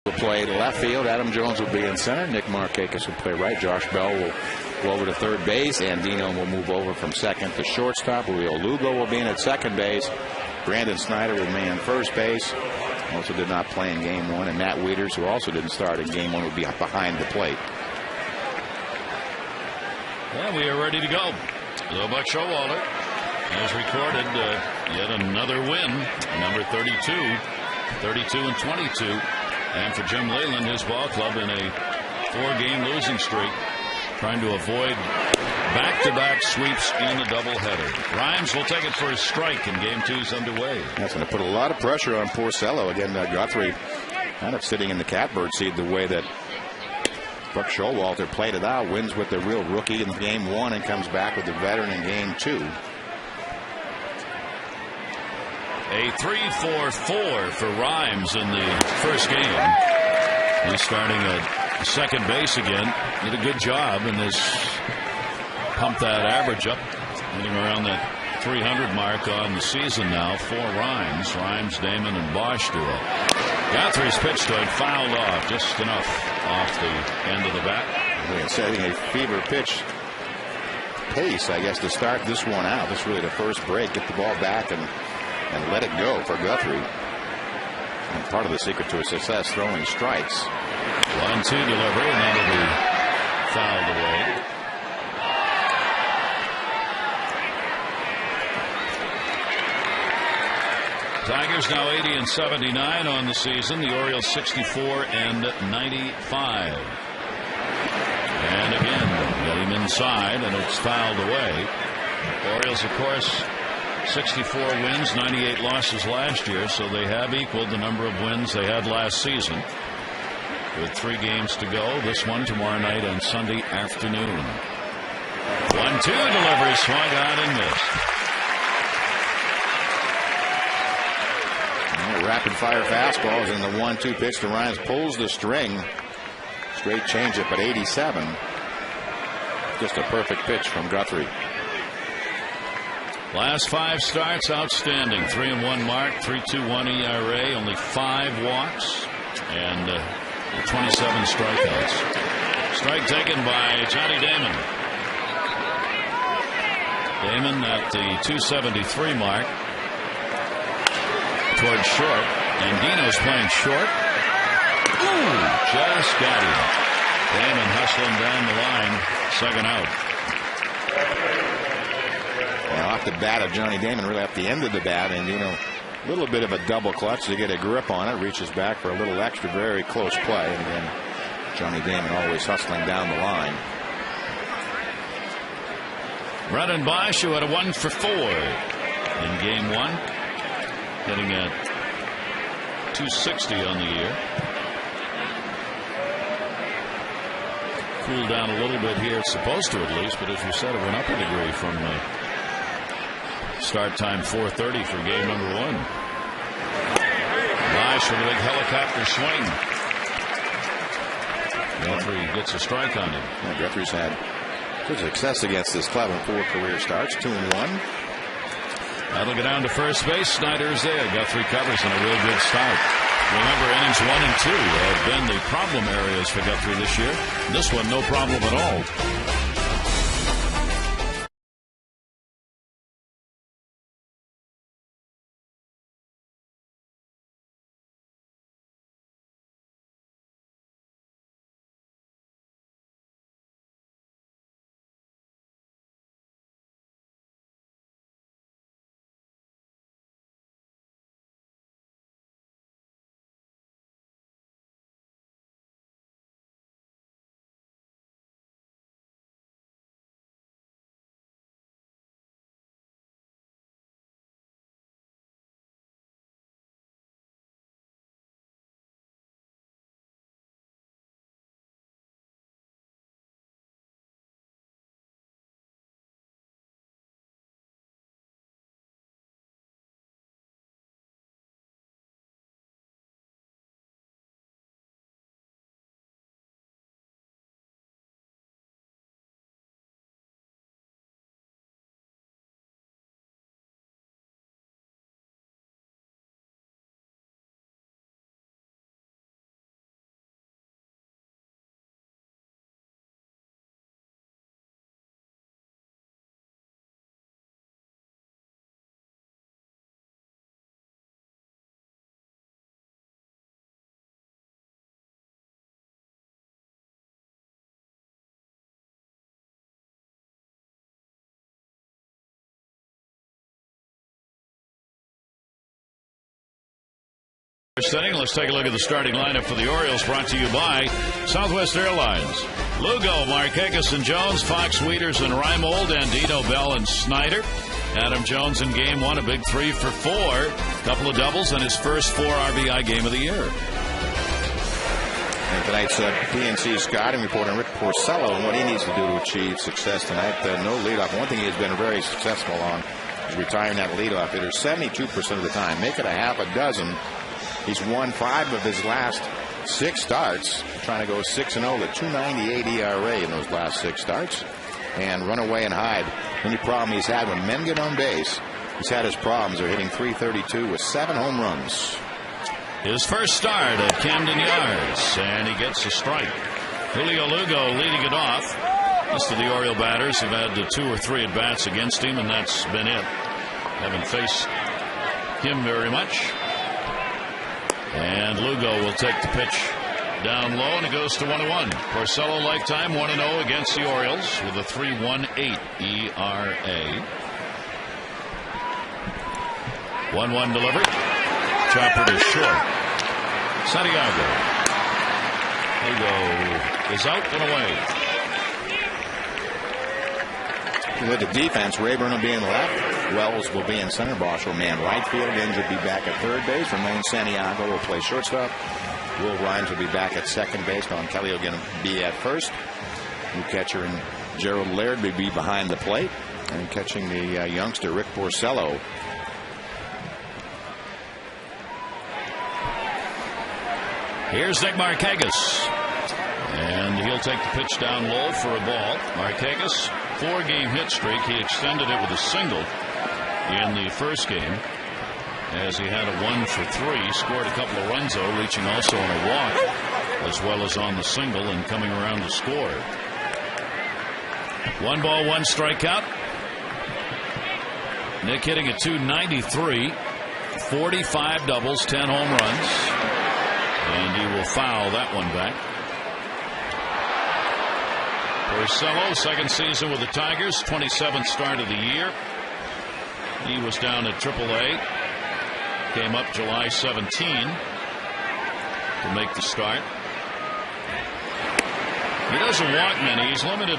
will play left field. Adam Jones will be in center. Nick Markakis will play right. Josh Bell will go over to third base. Andino will move over from second to shortstop. Julio Lugo will be in at second base. Brandon Snyder will be in first base. Also did not play in game one. And Matt Wieters, who also didn't start in game one, will be behind the plate. Well, we are ready to go. So Buck Showalter has recorded yet another win, number 32, 32 and 22. And for Jim Leyland, his ball club in a 4-game losing streak, trying to avoid back-to-back sweeps in a doubleheader. Rhymes will take it for a strike, and game 2's underway. That's going to put a lot of pressure on Porcello. Again, Guthrie kind of sitting in the catbird seat the way that Buck Showalter played it out. Wins with the real rookie in game 1 and comes back with the veteran in game 2. A 3-4-4 for Rhymes in the first game. He's starting at second base again. Did a good job and has pumped that average up, hitting around that 300 mark on the season now for Rhymes. Rhymes, Damon, and Bosch duo. Guthrie's pitch to it fouled off just enough off the end of the bat. We're setting a fever pitch pace, I guess, to start this one out. This is really the first break. Get the ball back and let it go for Guthrie. And part of the secret to his success, throwing strikes. 1-2 delivery, and that'll be fouled away. Tigers now 80 and 79 on the season. The Orioles 64 and 95. And again, get him inside, and it's fouled away. Orioles, of course, 64 wins, 98 losses last year, so they have equaled the number of wins they had last season. With 3 games to go, this one tomorrow night and Sunday afternoon. 1-2 delivery, swung on and missed. Rapid fire fastballs in the 1-2 pitch to Rhymes. Pulls the string. Straight changeup at 87. Just a perfect pitch from Guthrie. Last 5 starts, outstanding. 3-1 mark, 3.21 ERA, only 5 walks, and 27 strikeouts. Strike taken by Johnny Damon. Damon at the 273 mark. Towards short, and Dino's playing short. Ooh, just got him. Damon hustling down the line, second out. Now off the bat of Johnny Damon, really off the end of the bat, and a little bit of a double clutch to get a grip on it. Reaches back for a little extra, very close play, and again, Johnny Damon always hustling down the line. Brendan Bosch, who had a 1 for 4 in game 1. Hitting at 260 on the year. Cooled down a little bit here. It's supposed to, at least, but as you said, it went up a degree from start time 4:30 for game number 1. Bosch with a big helicopter swing. Guthrie gets a strike on him. Yeah, Guthrie's had good success against this club in 4 career starts, 2-1. That'll get down to first base. Snyder's there. Guthrie covers in a real good start. Remember, innings 1 and 2 have been the problem areas for Guthrie this year. This one, no problem at all. First inning, let's take a look at the starting lineup for the Orioles, brought to you by Southwest Airlines. Lugo, Markakis and Jones, Fox, Wieters and Reimold, Andino, Bell and Snyder. Adam Jones in game one, a big 3 for 4, couple of doubles, and his first 4 RBI game of the year. And tonight's PNC scouting report on Rick Porcello and what he needs to do to achieve success tonight. No leadoff. One thing he has been very successful on is retiring that leadoff hitter 72% of the time. Make it a half a dozen. He's won 5 of his last 6 starts, trying to go 6-0 with 2.98 ERA in those last 6 starts, and run away and hide. The only problem he's had when men get on base, he's had his problems. They're hitting .332 with 7 home runs. His first start at Camden Yards, and he gets a strike. Julio Lugo leading it off. Most of the Oriole batters have had 2 or 3 at bats against him, and that's been it. Haven't faced him very much. And Lugo will take the pitch down low, and it goes to 1-1. Porcello lifetime 1-0 against the Orioles with a 3.18 ERA. 1-1 delivered. Chopper to short. Santiago. Lugo is out and away. With the defense, Rayburn will be in left. Wells will be in center. Bosch will man right field. Inge will be back at third base. Ramon Santiago will play shortstop. Will Rhymes will be back at second base. Don Kelly will be at first. New catcher and Gerald Laird will be behind the plate. And catching the youngster Rick Porcello. Here's Nick Markakis. And he'll take the pitch down low for a ball. Markakis, 4-game hit streak. He extended it with a single in the first game, as he had a 1 for 3. Scored a couple of runs, though, reaching also on a walk, as well as on the single and coming around to score. 1 ball, 1 strikeout. Nick hitting at .293, 45 doubles, 10 home runs, and he will foul that one back. Porcello, second season with the Tigers, 27th start of the year. He was down at AAA. Came up July 17 to make the start. He doesn't walk many. He's limited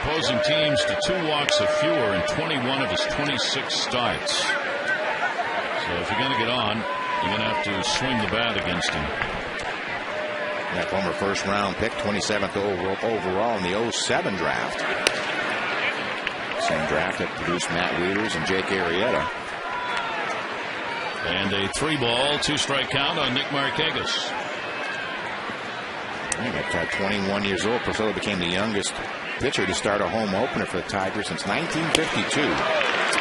opposing teams to 2 walks or fewer in 21 of his 26 starts. So if you're going to get on, you're going to have to swing the bat against him. That former first round pick, 27th overall in the 07 draft. Same draft that produced Matt Wieters and Jake Arrieta. And a 3 ball, 2 strike count on Nick Markakis. At 21 years old, Porcello became the youngest pitcher to start a home opener for the Tigers since 1952.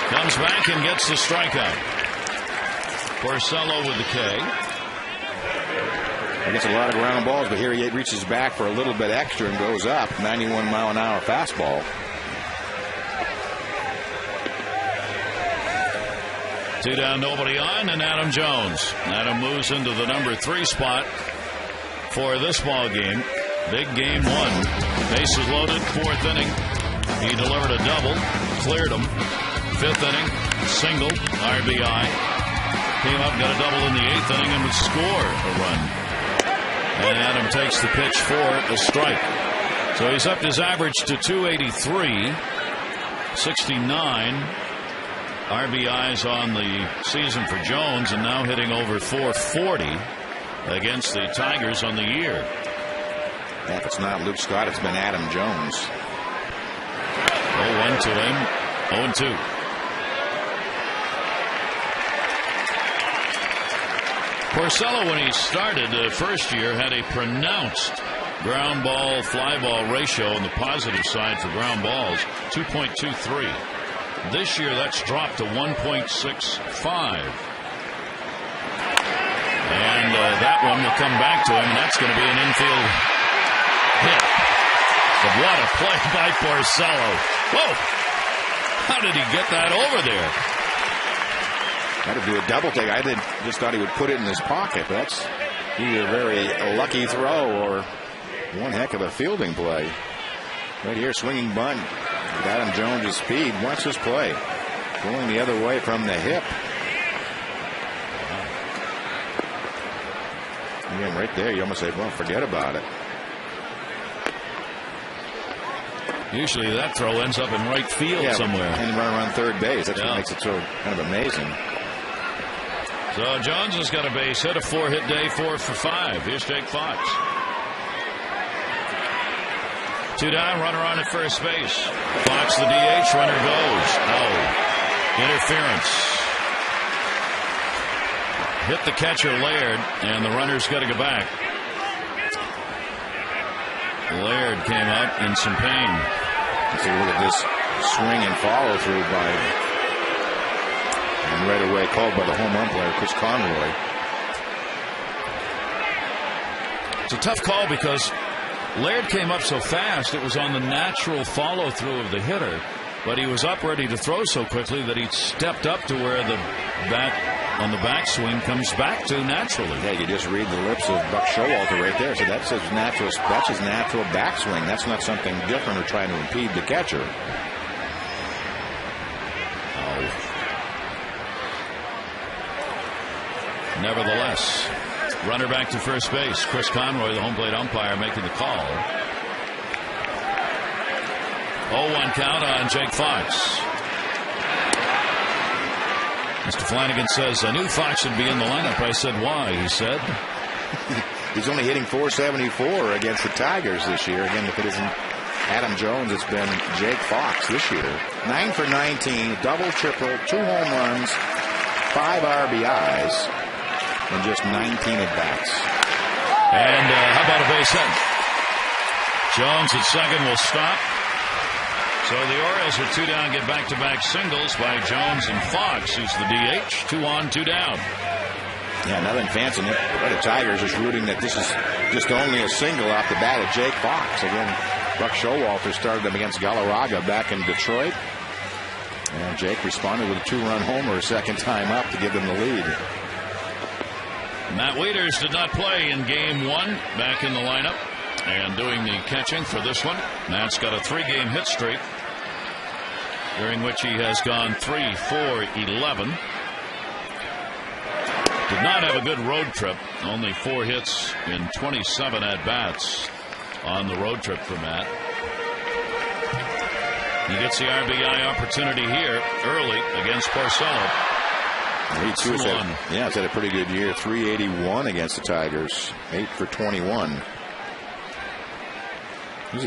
Comes back and gets the strikeout. Porcello with the K. He gets a lot of ground balls, but here he reaches back for a little bit extra and goes up. 91-mile-an-hour fastball. 2 down, nobody on, and Adam Jones. Adam moves into the number 3 spot for this ball game. Big game 1. Bases loaded, 4th inning. He delivered a double, cleared him. 5th inning, single, RBI. Came up, got a double in the 8th inning, and would score a run. And Adam takes the pitch for a strike. So he's upped his average to .283, 69 RBIs on the season for Jones, and now hitting over .440 against the Tigers on the year. If it's not Luke Scott, it's been Adam Jones. 0-1 to him. 0-2. Porcello, when he started first year, had a pronounced ground ball fly ball ratio on the positive side for ground balls, 2.23. This year that's dropped to 1.65. And that one will come back to him, and that's going to be an infield hit. But what a play by Porcello. Whoa! How did he get that over there? Had to do a double take. I just thought he would put it in his pocket. That's either a very lucky throw or one heck of a fielding play. Right here, swinging bunt. With Adam Jones' speed. Watch this play. Going the other way from the hip. Again, right there, you almost say, well, forget about it. Usually that throw ends up in right field somewhere. And run around third base. That's what makes it so kind of amazing. So Jones has got a base hit, a 4-hit day, 4 for 5. Here's Jake Fox. 2 down, runner on at first base. Fox the DH, runner goes. Out. Interference. Hit the catcher Laird, and the runner's got to go back. Laird came up in some pain. Let's take a look at this swing and follow through by, and right away called by the home umpire, Chris Conroy. It's a tough call because Laird came up so fast it was on the natural follow through of the hitter, but he was up ready to throw so quickly that he stepped up to where the bat on the backswing comes back to naturally. Yeah, you just read the lips of Buck Showalter right there. So that's his natural backswing. That's not something different or trying to impede the catcher. Nevertheless, runner back to first base. Chris Conroy, the home plate umpire, making the call. 0-1 count on Jake Fox. Mr. Flanagan says, I knew Fox would be in the lineup. I said, why? He said. He's only hitting .474 against the Tigers this year. Again, if it isn't Adam Jones, it's been Jake Fox this year. 9 for 19, double, triple, 2 home runs, 5 RBIs, and just 19 at-bats. And how about a base hit? Jones at second will stop. So the Orioles with 2 down get back-to-back singles by Jones and Fox, who's the DH. 2 on, 2 down. Yeah, nothing fancy. The Tigers is rooting that this is just only a single off the bat of Jake Fox. Again, Buck Showalter started them against Galarraga back in Detroit. And Jake responded with a 2-run homer a second time up to give them the lead. Matt Wieters did not play in Game 1, back in the lineup. And doing the catching for this one. Matt's got a 3-game hit streak, during which he has gone 3 for 11. Did not have a good road trip. Only 4 hits in 27 at-bats on the road trip for Matt. He gets the RBI opportunity here early against Porcello. It's had a pretty good year. 381 against the Tigers. 8 for 21.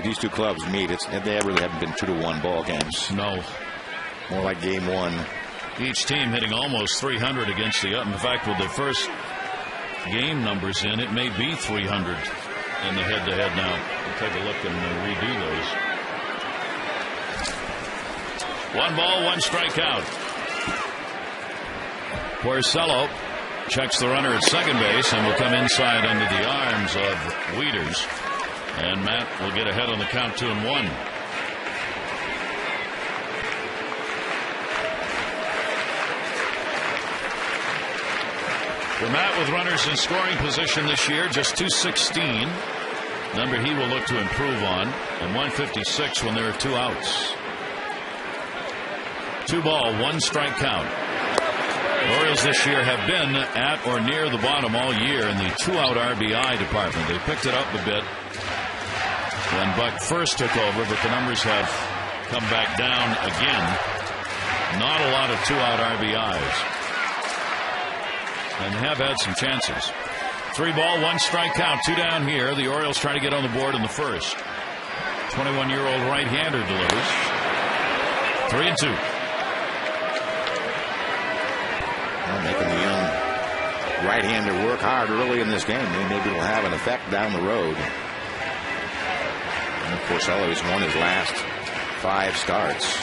These two clubs meet. They really haven't been 2-1 ball games. No. More like Game 1. Each team hitting almost 300 against the other. In fact, with the first game numbers in, it may be 300 in the head-to-head now. We'll take a look and redo those. 1 ball, 1 strikeout. Porcello checks the runner at second base and will come inside under the arms of Wieters. And Matt will get ahead on the count 2-1. For Matt, with runners in scoring position this year, just .216. Number he will look to improve on. And .156 when there are 2 outs. 2 ball, 1 strike count. The Orioles this year have been at or near the bottom all year in the 2-out RBI department. They picked it up a bit when Buck first took over, but the numbers have come back down again. Not a lot of 2-out RBIs. And have had some chances. 3 ball, 1 strike count, 2 down here. The Orioles try to get on the board in the first. 21-year-old right-hander delivers. 3-2. Well, making the young right-hander work hard early in this game. Maybe it'll have an effect down the road. And Porcello has won his last 5 starts.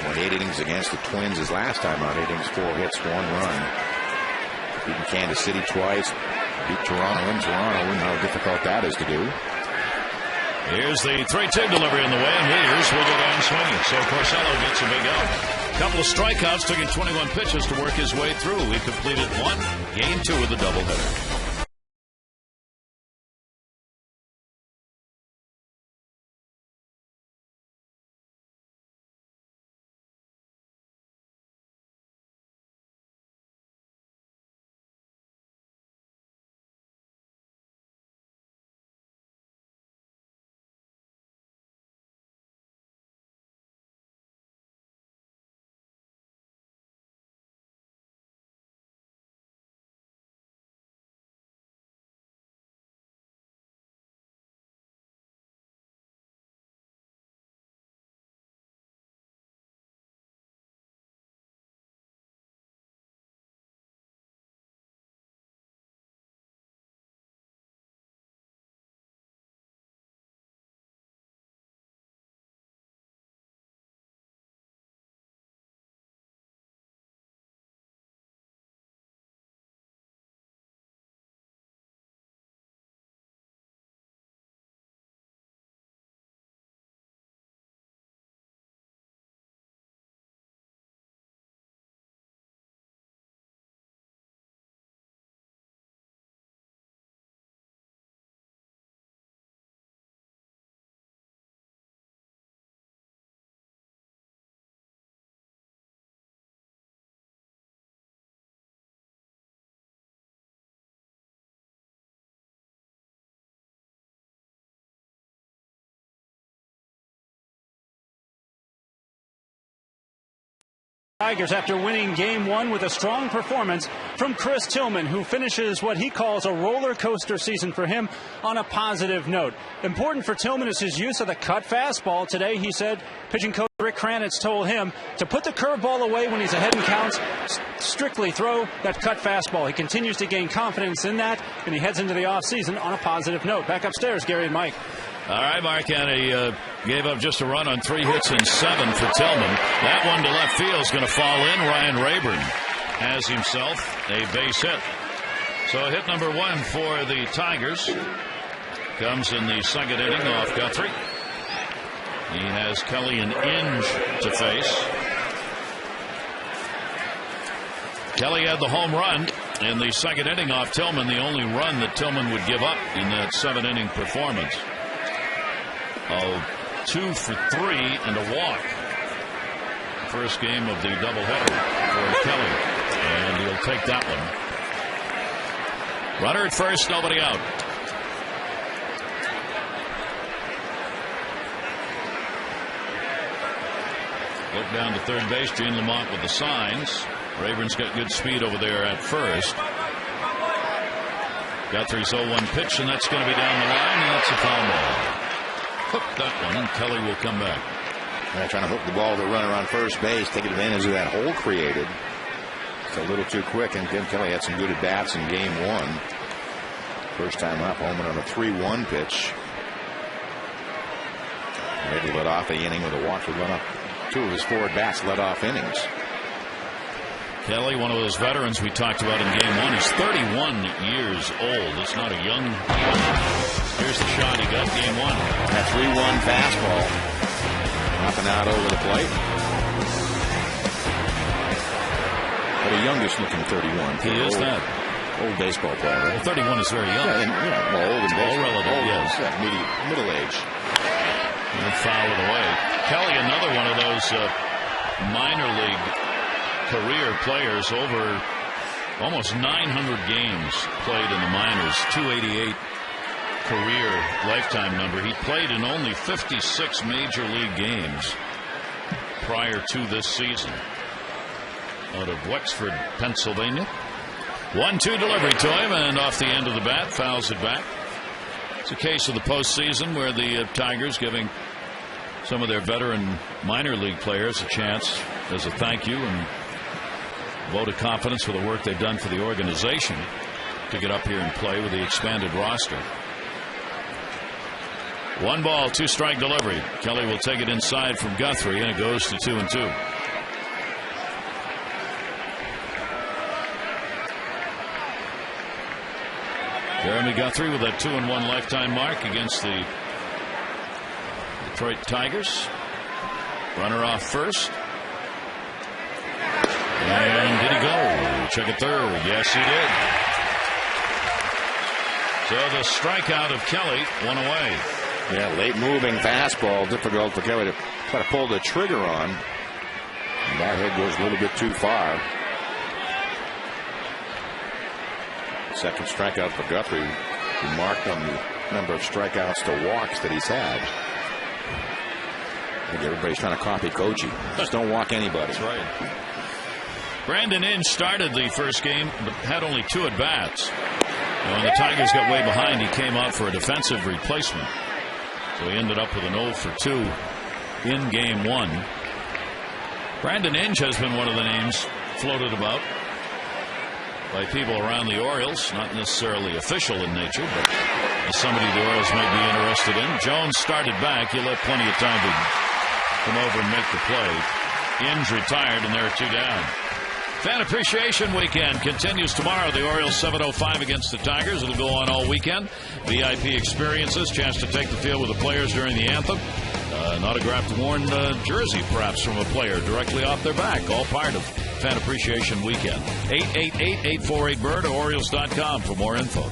Won 8 innings against the Twins his last time out. 8 innings, 4 hits, 1 run. Beaten Kansas City twice. Beat Toronto in Toronto. We know how difficult that is to do. Here's the 3-2 delivery in the way, and Wieters will go down swinging. So Porcello gets a big out. Couple of strikeouts, took him 21 pitches to work his way through. He completed 1, game 2 with a doubleheader. Tigers after winning Game 1 with a strong performance from Chris Tillman, who finishes what he calls a roller coaster season for him on a positive note. Important for Tillman is his use of the cut fastball. Today, he said, pitching coach Rick Kranitz told him to put the curveball away when he's ahead in counts, strictly throw that cut fastball. He continues to gain confidence in that, and he heads into the offseason on a positive note. Back upstairs, Gary and Mike. All right, Mark, and he gave up just a run on 3 hits and 7 for Tillman. That one to left field is going to fall in. Ryan Rayburn has himself a base hit. So hit number 1 for the Tigers comes in the second inning off Guthrie. He has Kelly and Inge to face. Kelly had the home run in the second inning off Tillman, the only run that Tillman would give up in that 7-inning performance. 2 for 3 and a walk. First game of the doubleheader for Kelly, and he'll take that one. Runner at first, nobody out. Look down to third base. Gene Lamont with the signs. Rayburn's got good speed over there at first. Guthrie's 0-1 pitch, and that's going to be down the line, and that's a foul ball. Hook that one, and Kelly will come back. Trying to hook the ball to the runner on first base, take advantage of that hole created. It's a little too quick, and Tim Kelly had some good at-bats in Game 1. First time up, home on a 3-1 pitch. Ready to let off the inning with a walk. Would let up 2 of his 4 at-bats, let off innings. Kelly, one of those veterans we talked about in Game 1, he's 31 years old. It's not a young. Here's the shot he got Game 1. That 3-1 fastball. Up and out over the plate. But the youngest looking 31. He is old, that. Old baseball player. Well, 31 is very young. Yeah, well, old in baseball. All relative, old, yes. Yeah, middle age. And foul it away. Kelly, another one of those minor league career players, over almost 900 games played in the minors, 288 career lifetime number. He played in only 56 major league games prior to this season. Out of Wexford, Pennsylvania. 1-2 delivery to him, and off the end of the bat, fouls it back. It's a case of the postseason where the Tigers giving some of their veteran minor league players a chance as a thank you and vote of confidence for the work they've done for the organization to get up here and play with the expanded roster. 1 ball, 2 strike delivery. Kelly will take it inside from Guthrie, and it goes to 2-2. Jeremy Guthrie with that 2-1 lifetime mark against the Detroit Tigers. Runner off first. And did he go? Check it third. Yes, he did. So the strikeout of Kelly, 1 away. Yeah, late moving fastball. Difficult for Kelly to try to pull the trigger on. And that head goes a little bit too far. Second strikeout for Guthrie. He marked on the number of strikeouts to walks that he's had. I think everybody's trying to copy Koji. Just don't walk anybody. That's right. Brandon Inge started the first game, but had only 2 at-bats. When the Tigers got way behind, he came out for a defensive replacement. So he ended up with an 0 for 2 in Game 1. Brandon Inge has been one of the names floated about by people around the Orioles, not necessarily official in nature, but somebody the Orioles might be interested in. Jones started back. He'll have plenty of time to come over and make the play. Inge retired, and there are 2 down. Fan Appreciation Weekend continues tomorrow. The Orioles 7:05 against the Tigers. It'll go on all weekend. VIP experiences, chance to take the field with the players during the anthem. An autographed worn jersey, perhaps, from a player directly off their back. All part of Fan Appreciation Weekend. 888-848-BIRD or Orioles.com for more info.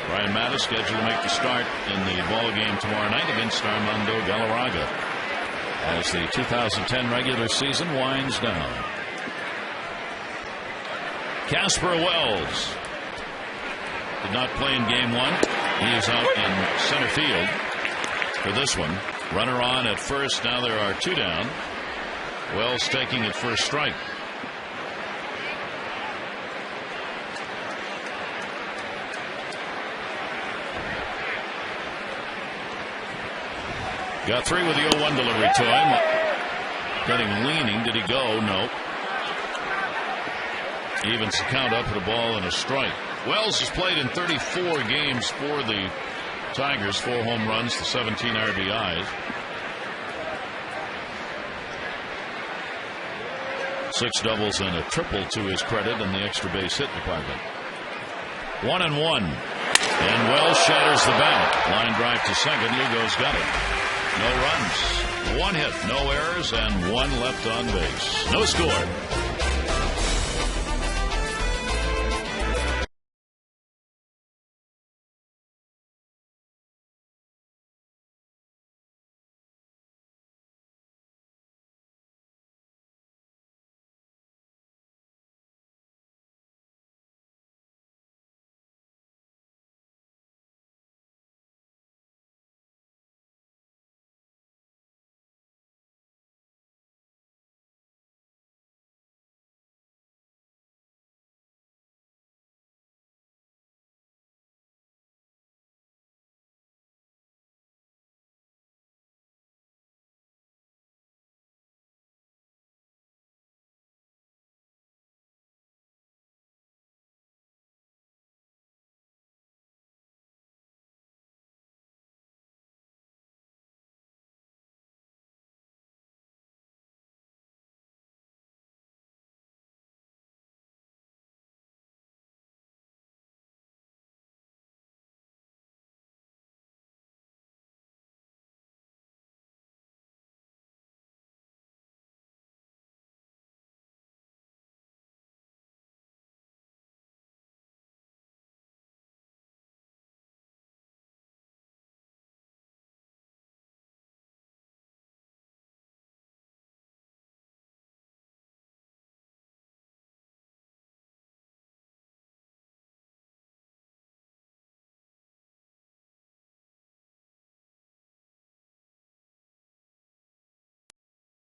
Ryan Mattis scheduled to make the start in the ball game tomorrow night against Armando Galarraga as the 2010 regular season winds down. Casper Wells did not play in Game 1. He is out in center field for this one. Runner on at first. Now there are 2 down. Wells taking it for a strike. Got 3 with the 0-1 delivery to him. Getting leaning. Did he go? No. Evens the count up at a ball and a strike. Wells has played in 34 games for the Tigers. 4 home runs to 17 RBIs. 6 doubles and a triple to his credit in the extra base hit department. 1-1. And Wells shatters the bat. Line drive to second. Lugo's got it. No runs, 1 hit, no errors, and 1 left on base. No score.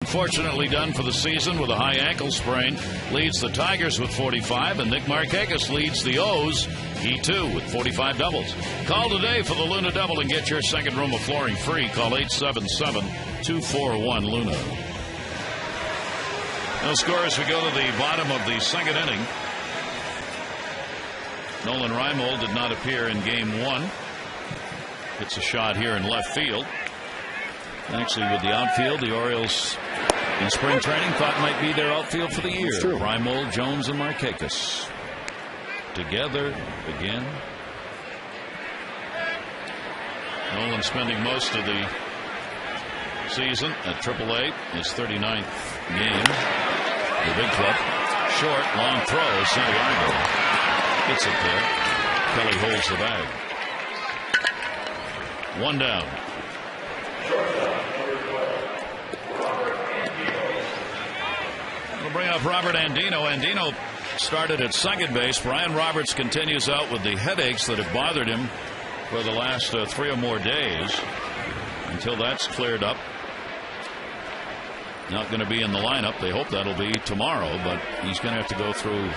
Unfortunately done for the season with a high ankle sprain. Leads the Tigers with 45, and Nick Markakis leads the O's. He too with 45 doubles. Call today for the Luna Double and get your second room of flooring free. Call 877-241-LUNA. No score as we go to the bottom of the second inning. Nolan Reimold did not appear in game 1. Hits a shot here in left field. Actually, with the outfield, the Orioles in spring training thought might be their outfield for the year. Reimold, Jones, and Markakis together again. Nolan spending most of the season at AAA, his 39th game. The big club. Short, long throw. Santiago gets it there. Kelly holds the bag. 1 down. We'll bring up Robert Andino. Andino started at second base. Brian Roberts continues out with the headaches that have bothered him for the last 3 or more days. Until that's cleared up. Not going to be in the lineup. They hope that'll be tomorrow, but he's going to have to go through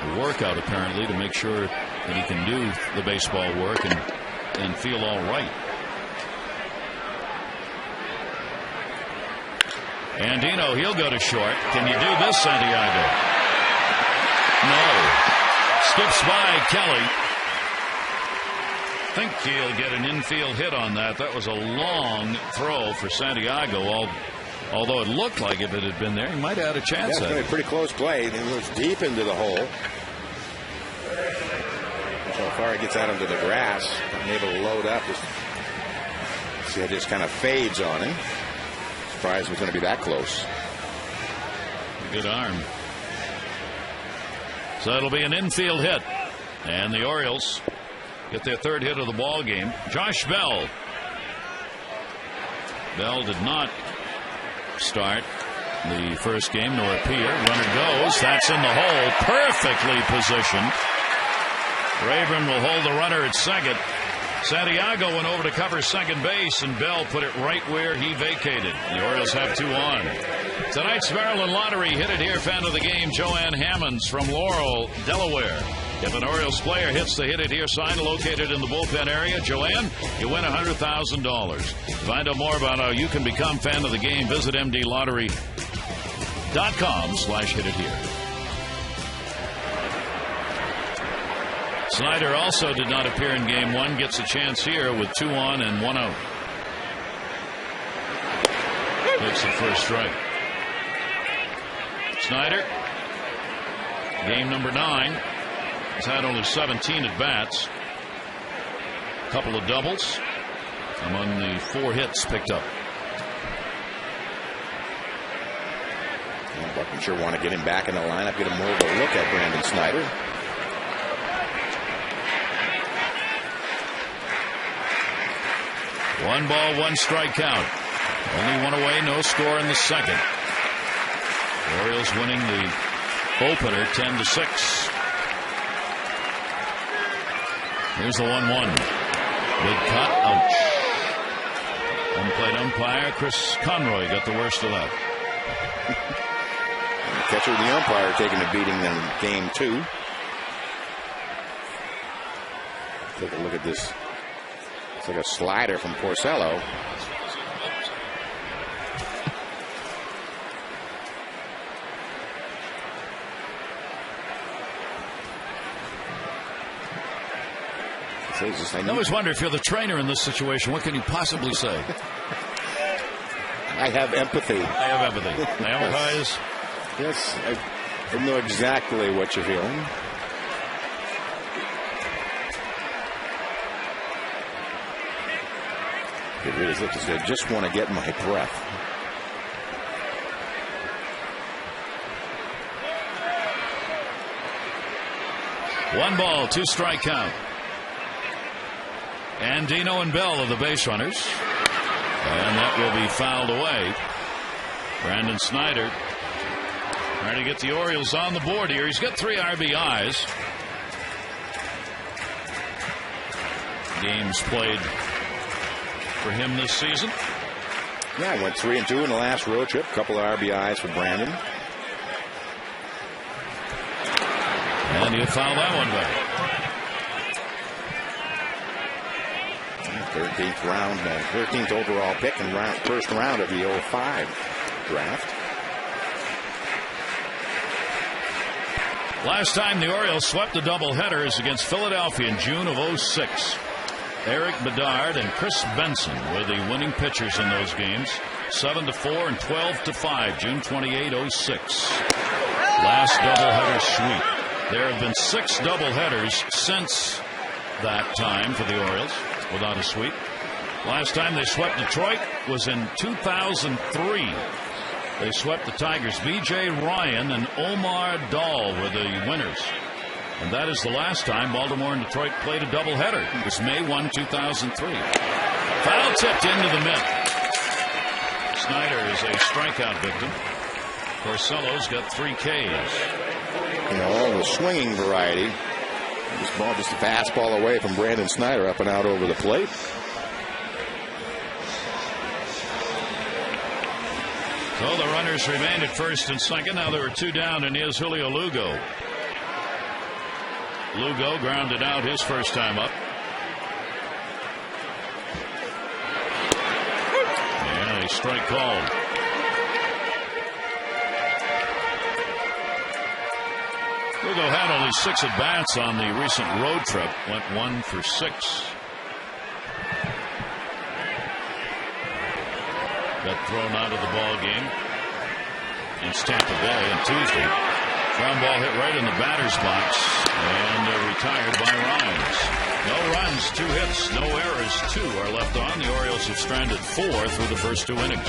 a workout apparently to make sure that he can do the baseball work and feel all right. Andino, he'll go to short. Can you do this, Santiago? No. Skips by Kelly. I think he'll get an infield hit on that. That was a long throw for Santiago. Although it looked like if it had been there, he might have had a chance at it. It's going to be a pretty close play. It goes deep into the hole. So far, it gets out into the grass. Unable to load up. See, it just kind of fades on him. Surprised it was going to be that close. Good arm. So it'll be an infield hit. And the Orioles get their 3rd hit of the ball game. Josh Bell. Bell did not start the first game nor appear. Runner goes. That's in the hole. Perfectly positioned. Rayburn will hold the runner at second. Santiago went over to cover second base, and Bell put it right where he vacated. The Orioles have 2 on. Tonight's Maryland Lottery hit it here fan of the game Joanne Hammonds from Laurel, Delaware. If an Orioles player hits the hit it here sign located in the bullpen area, Joanne, you win $100,000. To find out more about how you can become fan of the game, visit mdlottery.com/hit it here. Snyder also did not appear in game one. Gets a chance here with 2 on and 1 out. Takes the first strike. Snyder, game number 9. He's had only 17 at bats. A couple of doubles among the 4 hits picked up. Buckman sure want to get him back in the lineup, get him more of a look at Brandon Snyder. One ball, 1 strike count. Only 1 away, no score in the second. The Orioles winning the opener 10-6. Here's the 1-1. Big cut. Ouch. Unplayed umpire Chris Conroy got the worst of that. The catcher and the umpire taking a beating in game 2. Take a look at this. It's like a slider from Porcello. I always wonder if you're the trainer in this situation, what can you possibly say? I have empathy. I have empathy. Yes. Yes, I know exactly what you're feeling. It really is. I just want to get my breath. One ball, 2 strike count. And Dino and Bell are the base runners. And that will be fouled away. Brandon Snyder trying to get the Orioles on the board here. He's got 3 RBIs. Games played for him this season. Yeah, went 3-2 in the last road trip. Couple of RBIs for Brandon. And he'll foul that one back. 13th round, 13th overall pick and first round of the 05 draft. Last time the Orioles swept the doubleheaders against Philadelphia in June of 06. Eric Bedard and Chris Benson were the winning pitchers in those games. 7-4 and 12-5, June 28, 06. Last doubleheader sweep. There have been 6 doubleheaders since that time for the Orioles without a sweep. Last time they swept Detroit was in 2003. They swept the Tigers. B.J. Ryan and Omar Dahl were the winners. And that is the last time Baltimore and Detroit played a doubleheader. It was May 1, 2003. Foul tipped into the middle. Snyder is a strikeout victim. Porcello's got 3 Ks. You know, all the swinging variety. This ball just a fastball away from Brandon Snyder, up and out over the plate. So the runners remained at first and second. Now there are 2 down, and here's Julio Lugo. Lugo grounded out his first time up. And a strike called. Lugo had only 6 at bats on the recent road trip. Went 1 for 6. Got thrown out of the ball game against Tampa Bay on Tuesday. Ground ball hit right in the batter's box and retired by Rhymes. No runs, 2 hits, no errors. 2 are left on. The Orioles have stranded 4 through the first 2 innings.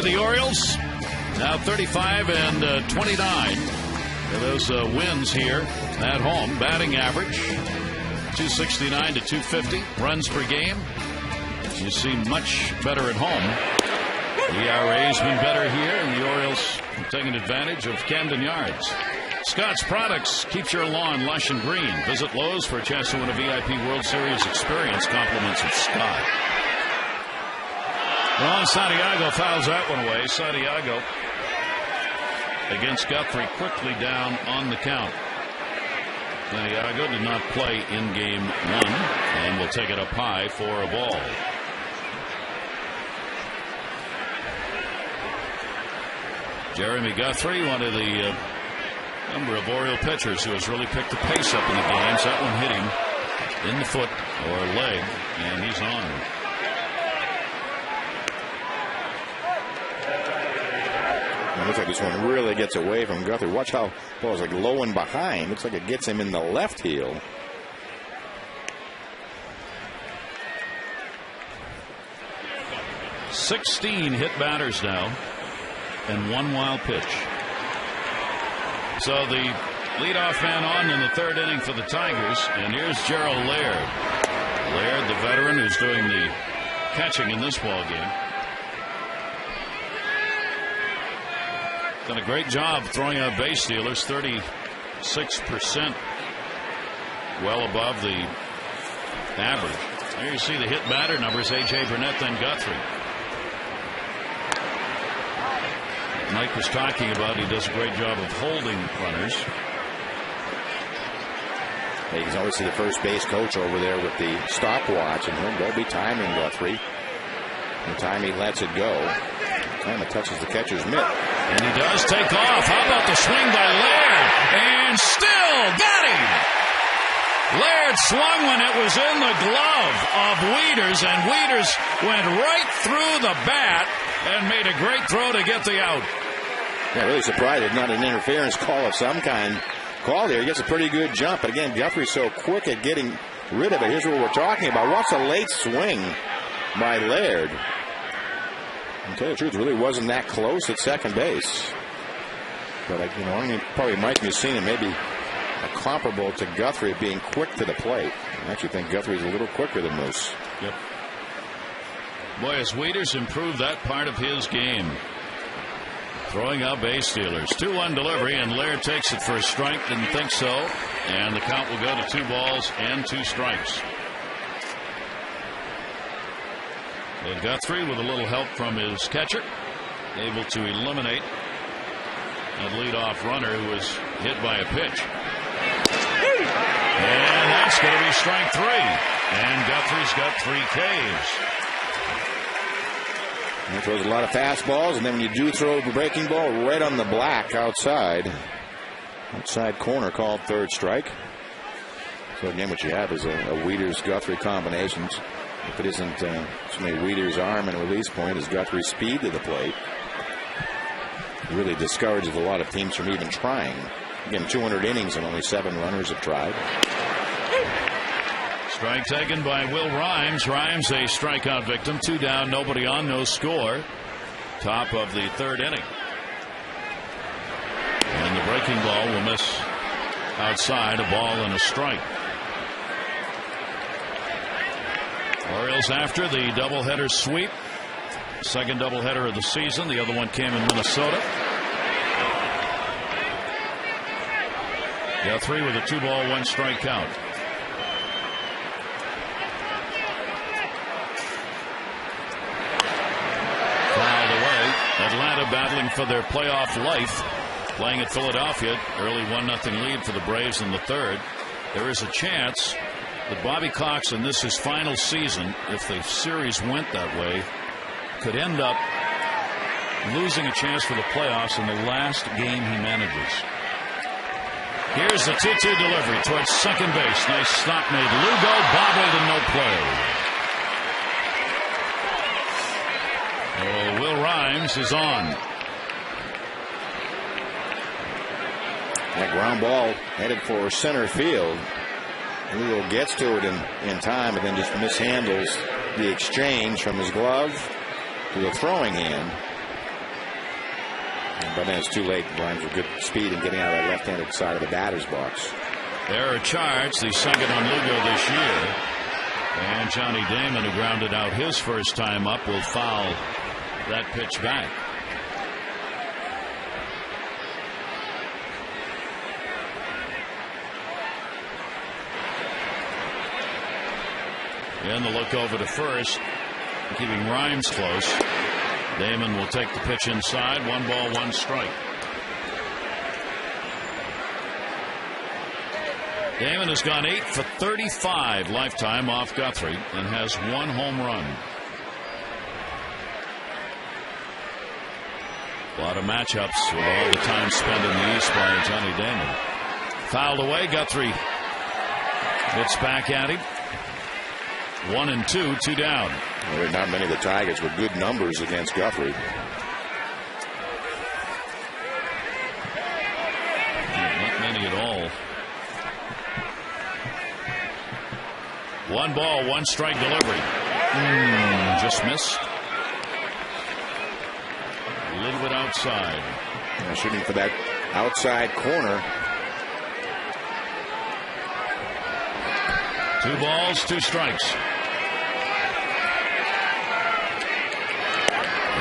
for the Orioles. Now 35-29. Those wins here at home. Batting average 269 to 250. Runs per game. You see much better at home. The ERA's been better here, and the Orioles taking advantage of Camden Yards. Scott's Products keeps your lawn lush and green. Visit Lowe's for a chance to win a VIP World Series experience. Compliments of Scott. Ron Santiago fouls that one away. Santiago against Guthrie, quickly down on the count. Santiago did not play in game 1 and will take it up high for a ball. Jeremy Guthrie, one of the number of Oriole pitchers who has really picked the pace up in the games. That one hit him in the foot or leg, and he's on. It looks like this one really gets away from Guthrie. Watch how ball is like low and behind. Looks like it gets him in the left heel. "16 hit batters now and 1 wild pitch." So the leadoff man on in the 3rd inning for the Tigers, and here's Gerald Laird. Laird, the veteran who's doing the catching in this ball game. Done a great job throwing out base stealers, 36%, well above the average. There you see the hit batter numbers, A.J. Burnett, then Guthrie. Mike was talking about he does a great job of holding runners. You can always see the first base coach over there with the stopwatch, and he'll be timing Guthrie. The time he lets it go, the time it touches the catcher's mitt. And he does take off. How about the swing by Laird? And still got him. Laird swung when it was in the glove of Wieters, and Wieters went right through the bat and made a great throw to get the out. Yeah, really surprised it's not an interference call of some kind. Call there. He gets a pretty good jump. But again, Guthrie's so quick at getting rid of it. Here's what we're talking about. Watch a late swing by Laird. To tell you the truth, it really wasn't that close at second base. But, I mean, probably Mike has seen it maybe comparable to Guthrie being quick to the plate. I actually think Guthrie's a little quicker than Moose. Yep. Boy, as Wieters improved that part of his game. Throwing out base stealers. 2-1 delivery, and Laird takes it for a strike. Didn't think so. And the count will go to 2 balls and 2 strikes. And Guthrie, with a little help from his catcher, able to eliminate that leadoff runner who was hit by a pitch. And that's going to be strike 3. And Guthrie's got 3 Ks. He throws a lot of fastballs, and then when you do throw the breaking ball right on the black outside corner, called third strike. So again, what you have is a Wieters-Guthrie combination. If it isn't certainly Wieters' arm and release point, is Guthrie's speed to the plate. It really discourages a lot of teams from even trying. Again, 200 innings and only 7 runners have tried. Strike taken by Will Rhymes. Rhymes a strikeout victim. 2 down, nobody on, no score. Top of the 3rd inning. And the breaking ball will miss outside, a ball and a strike. Orioles after the doubleheader sweep. Second doubleheader of the season. The other one came in Minnesota. Guthrie with a 2-ball, 1 strike count. Atlanta battling for their playoff life, playing at Philadelphia. Early 1-0 lead for the Braves in the 3rd. There is a chance that Bobby Cox, in this his final season, if the series went that way, could end up losing a chance for the playoffs in the last game he manages. Here's the 2-2 delivery towards second base. Nice stop made. Lugo bobbled and no play. Will Rhymes is on. That ground ball headed for center field. Lugo gets to it in time, and then just mishandles the exchange from his glove to the throwing hand. But then it's too late. Rhymes with good speed and getting out of that left-handed side of the batter's box. Error charge, the second on Lugo this year. And Johnny Damon, who grounded out his first time up, will foul that pitch back. And the look over to first, keeping Rhymes close. Damon will take the pitch inside. 1 ball, 1 strike. Damon has gone 8 for 35 lifetime off Guthrie and has 1 home run. A lot of matchups with all the time spent in the East by Johnny Damon. Fouled away. Guthrie gets back at him. 1 and 2, 2 down. Well, there are not many of the Tigers with good numbers against Guthrie. Not many at all. 1 ball, 1 strike delivery. Just missed. A little bit outside. Shooting for that outside corner. 2 balls, 2 strikes.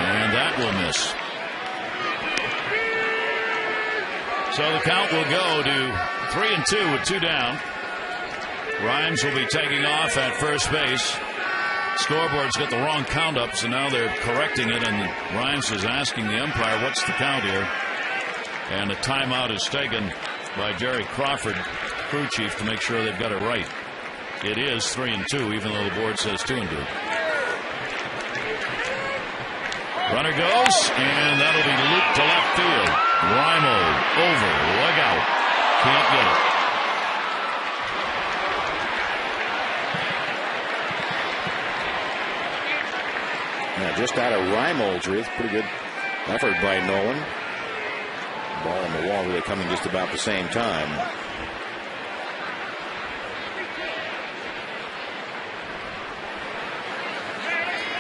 And that will miss. So the count will go to 3 and 2 with 2 down. Rhymes will be taking off at first base. Scoreboard's got the wrong count up, so now they're correcting it, and Rhymes is asking the umpire, what's the count here? And a timeout is taken by Jerry Crawford, crew chief, to make sure they've got it right. It is 3 and 2, even though the board says 2 and 2. Runner goes, and that'll be looped to left field. Rimo over, leg out. Can't get it. Yeah, just out of Rimo's reach. Pretty good effort by Nolan. Ball on the wall really coming just about the same time.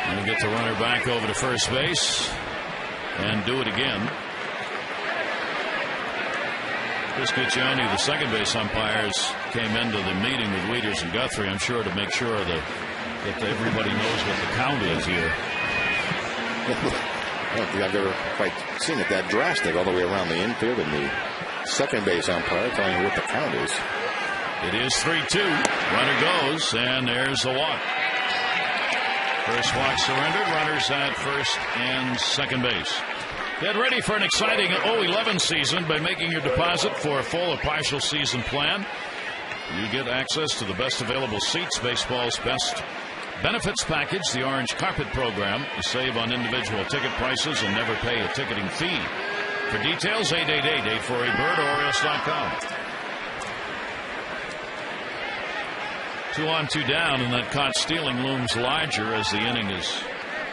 And get the runner back over to first base and do it again. Chris Guccione, the second base umpires, came into the meeting with Wieters and Guthrie, I'm sure, to make sure that everybody knows what the count is here. I don't think I've ever quite seen it that drastic all the way around the infield, and the second base umpire telling you what the count is. It is 3-2. Runner goes, and there's a walk. First walk surrendered. Runners at first and second base. Get ready for an exciting 0-11 season by making your deposit for a full or partial season plan. You get access to the best available seats, baseball's best benefits package, the Orange Carpet Program. You save on individual ticket prices and never pay a ticketing fee. For details, 888-848-BIRD or Orioles.com. 2 on, 2 down, and that caught stealing looms larger as the inning has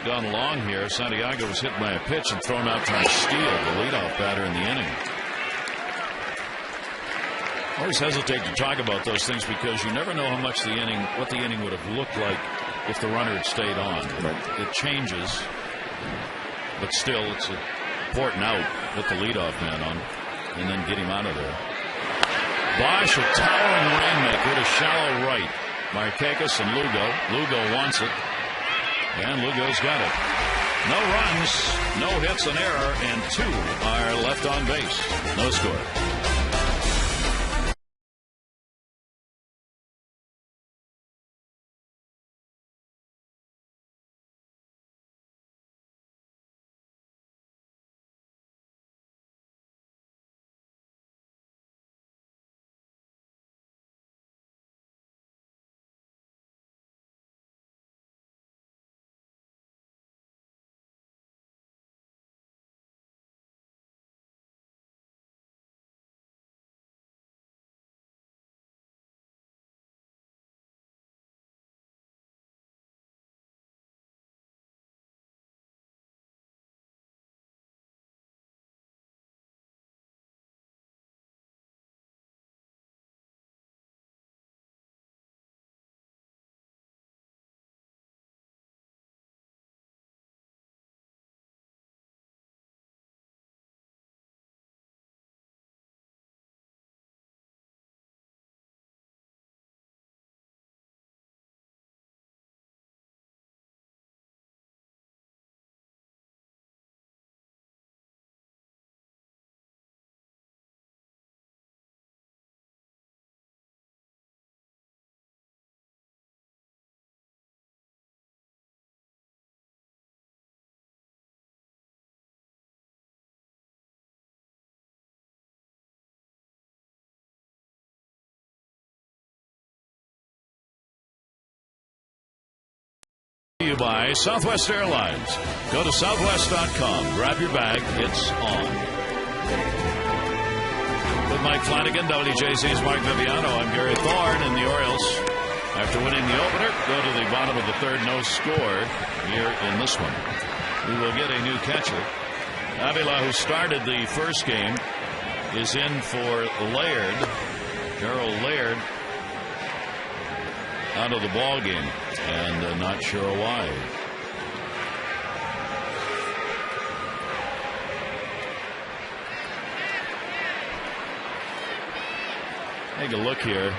gone along here. Santiago was hit by a pitch and thrown out trying to steal the leadoff batter in the inning. I always hesitate to talk about those things because you never know how much what the inning would have looked like if the runner had stayed on. It changes, but still, it's an important out with the leadoff man on, and then get him out of there. Bosch, a towering rainmaker to shallow right. Markakis and Lugo. Lugo wants it, and Lugo's got it. No runs, no hits, an error, and 2 are left on base. No score. you by Southwest Airlines. Go to southwest.com. Grab your bag. It's on. With Mike Flanagan, WJZ's Mark Viviano, I'm Gary Thorne, and the Orioles, after winning the opener, go to the bottom of the third, no score here in this one. We will get a new catcher. Avila, who started the first game, is in for Laird. Darrell Laird out of the ball game, and not sure why. Take a look here.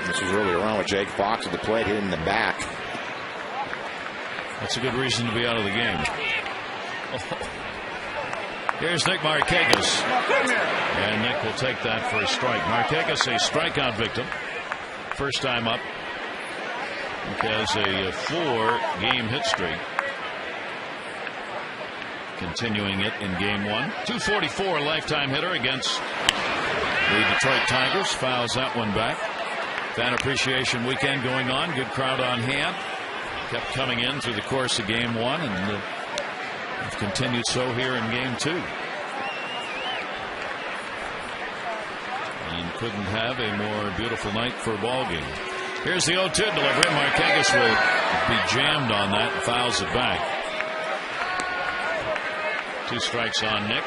This was earlier on with Jake Fox at the plate, hit in the back. That's a good reason to be out of the game. Oh. Here's Nick Markakis. And Nick will take that for a strike. Markakis, a strikeout victim. First time up. He has a 4-game hit streak. Continuing it in game 1. 244 lifetime hitter against the Detroit Tigers. Fouls that one back. Fan appreciation weekend going on. Good crowd on hand. Kept coming in through the course of game 1, and have continued so here in game 2. And couldn't have a more beautiful night for a ball game. Here's the 0-2 delivery. Markakis will be jammed on that and fouls it back. 2 strikes on Nick.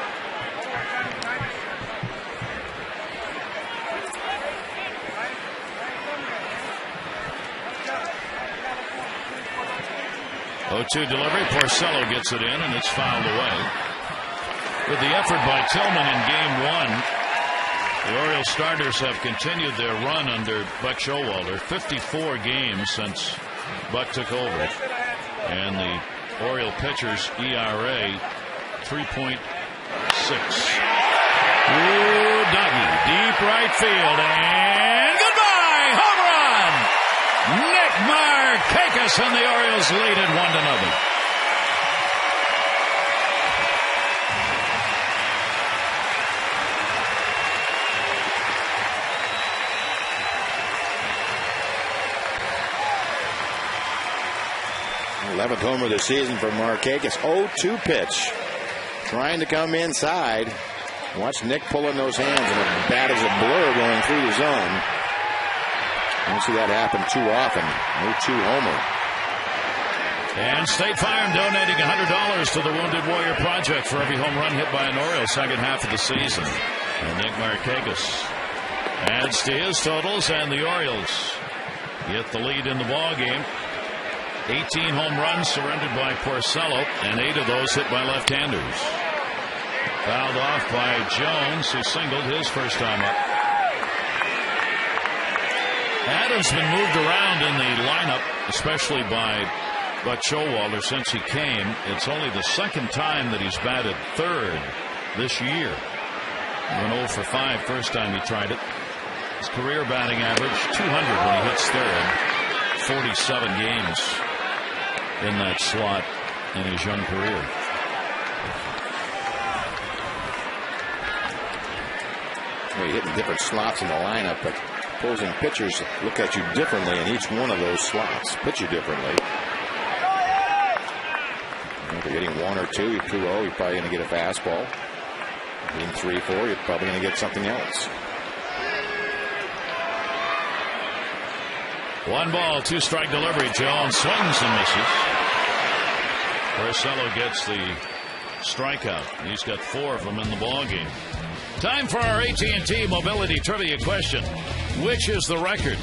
Oh-2 delivery. Porcello gets it in, and it's fouled away. With the effort by Tillman in game 1, the Orioles starters have continued their run under Buck Showalter. 54 games since Buck took over. And the Oriole pitcher's ERA 3.6. Ooh, Dougie, deep right field, and goodbye! Home run! Nick Markakis, and the Orioles lead it 1-0. Eleventh homer of the season for Markakis. 0-2 pitch. Trying to come inside. Watch Nick pulling those hands, and the bat is a blur going through the zone. Don't see that happen too often. 0-2 homer. And State Farm donating $100 to the Wounded Warrior Project for every home run hit by an Oriole second half of the season. And Nick Markakis adds to his totals, and the Orioles get the lead in the ball game. 18 home runs surrendered by Porcello, and 8 of those hit by left-handers. Fouled off by Jones, who singled his first time up. Adams been moved around in the lineup, especially by Buck Showalter since he came. It's only the second time that he's batted third this year. Went 0 for 5 first time he tried it. His career batting average 200 when he hits third. 47 games in that slot in his young career. Well, you hit in different slots in the lineup, but opposing pitchers look at you differently in each one of those slots. Pitch you differently. If you're hitting 1 or 2, you're 2-0, you're probably going to get a fastball. Hitting 3-4, you're probably going to get something else. 1 ball, 2 strike delivery. Jones swings and misses. Porcello gets the strikeout. He's got 4 of them in the ball game. Time for our AT&T Mobility Trivia question. Which is the record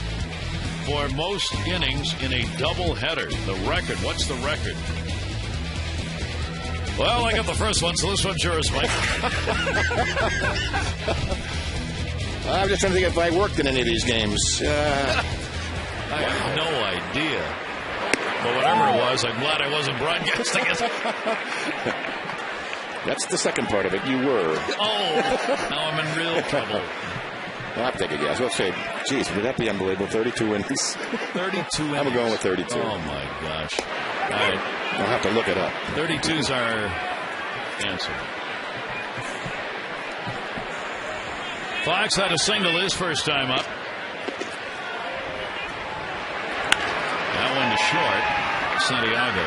for most innings in a doubleheader? The record. What's the record? Well, I got the first one, so this one's yours, Mike. I'm just trying to think if I worked in any of these games. I have no idea. But whatever it was, I'm glad I wasn't broadcasting it. That's the second part of it. You were. Oh, now I'm in real trouble. I'll have to take a guess. Let's say, geez, would that be unbelievable? 32 innings. 32 innings. I'm going with 32. Oh, my gosh. All right. I'll have to look it up. 32's our answer. Fox had a single his first time up. That one to short. Santiago.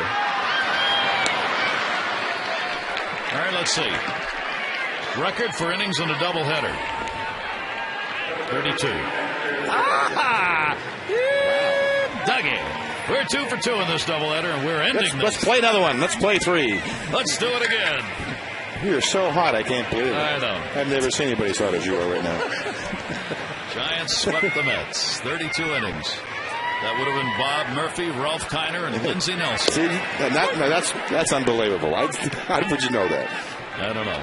All right, let's see. Record for innings in a doubleheader. 32. Dougie. We're 2 for 2 in this doubleheader, and we're ending this. Let's play another one. Let's play 3. Let's do it again. You're so hot, I can't believe it. I know. I've never seen anybody as hot as you are right now. Giants swept the Mets. 32 innings. That would have been Bob Murphy, Ralph Kiner, and Lindsey Nelson. See, that's unbelievable. How would you know that? I don't know.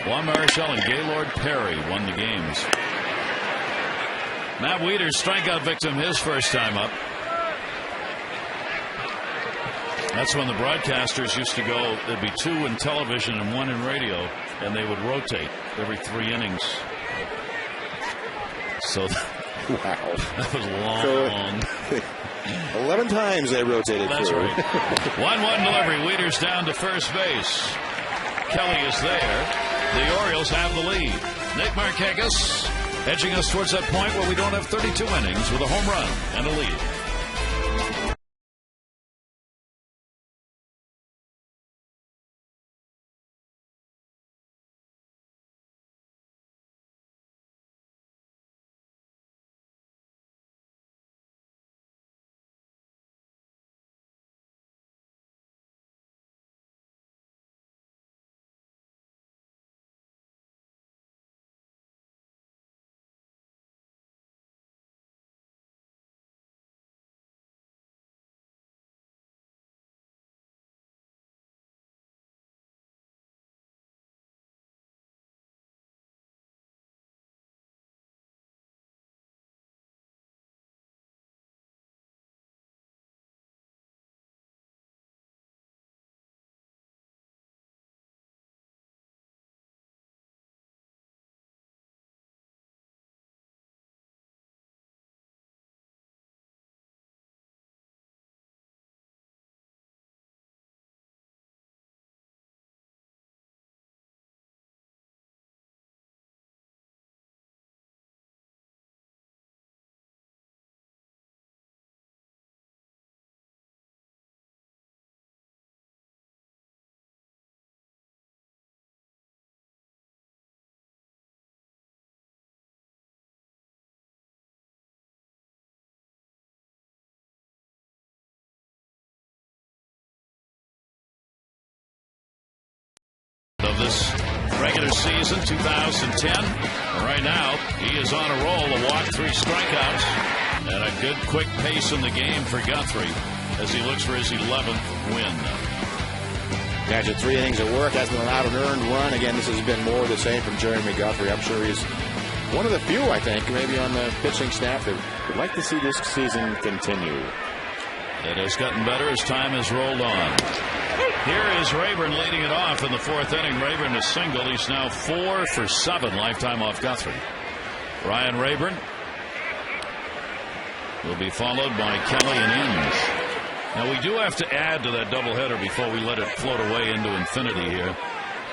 Juan Marichal and Gaylord Perry won the games. Matt Wieters, strikeout victim, his first time up. That's when the broadcasters used to go, there'd be 2 in television and 1 in radio, and they would rotate every 3 innings. So wow. That was long. 11 times they rotated. That's through. right. 1-1 delivery. Wieters down to first base. Kelly is there. The Orioles have the lead. Nick Markakis edging us towards that point where we don't have 32 innings with a home run and a lead. Of this regular season 2010. Right now he is on a roll, a walk, 3 strikeouts, and a good quick pace in the game for Guthrie as he looks for his 11th win. Imagine 3 innings of work, hasn't allowed an earned run. Again, this has been more of the same from Jeremy Guthrie. I'm sure he's one of the few, I think, maybe on the pitching staff that would like to see this season continue. It has gotten better as time has rolled on. Here is Rayburn leading it off in the 4th inning. Rayburn is single. He's now 4 for 7 lifetime off Guthrie. Ryan Rayburn will be followed by Kelly and Inge. Now we do have to add to that doubleheader before we let it float away into infinity here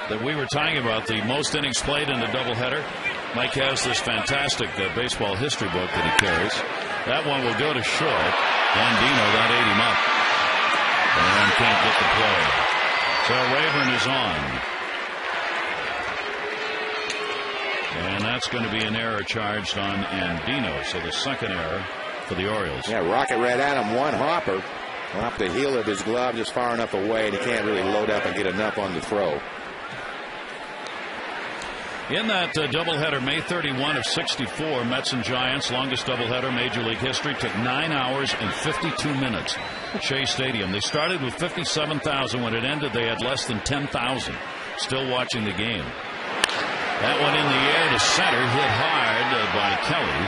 that we were talking about the most innings played in a doubleheader. Mike has this fantastic baseball history book that he carries. That one will go to short. Dandino, that ate him up. And can't get the play. So Rayburn is on. And that's going to be an error charged on Andino. So the second error for the Orioles. Yeah, rocket right at him. One hopper off the heel of his glove just far enough away, and he can't really load up and get enough on the throw. In that doubleheader, May 31 of 64, Mets and Giants, longest doubleheader Major League history, took 9 hours and 52 minutes at Shea Stadium. They started with 57,000. When it ended, they had less than 10,000 still watching the game. That one in the air to center, hit hard by Kelly.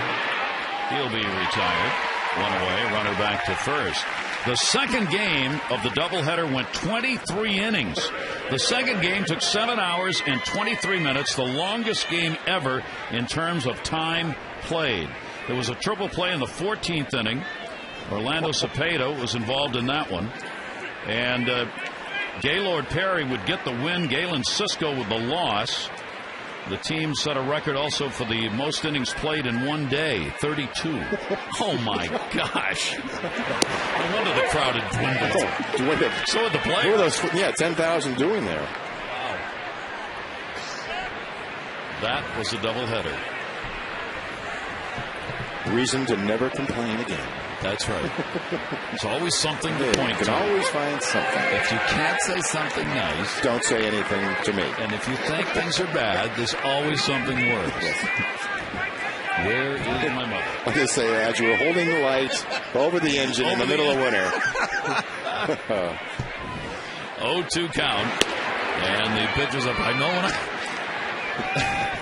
He'll be retired. One away, runner back to first. The second game of the doubleheader went 23 innings. The second game took 7 hours and 23 minutes, the longest game ever in terms of time played. There was a triple play in the 14th inning. Orlando Cepeda was involved in that one. And Gaylord Perry would get the win. Galen Cisco with the loss. The team set a record also for the most innings played in one day, 32. Oh, my gosh. No wonder the crowd had dwindled. So had the players. Yeah, 10,000 doing there. Wow. That was a doubleheader. Reason to never complain again. That's right. There's always something to point to. You can always find something. If you can't say something nice, don't say anything to me. And if you think things are bad, there's always something worse. Yes. Where is my mother? I just say, as you were holding the light over the engine in the middle of winter. 0-2 count. And the pitcher's up. I know when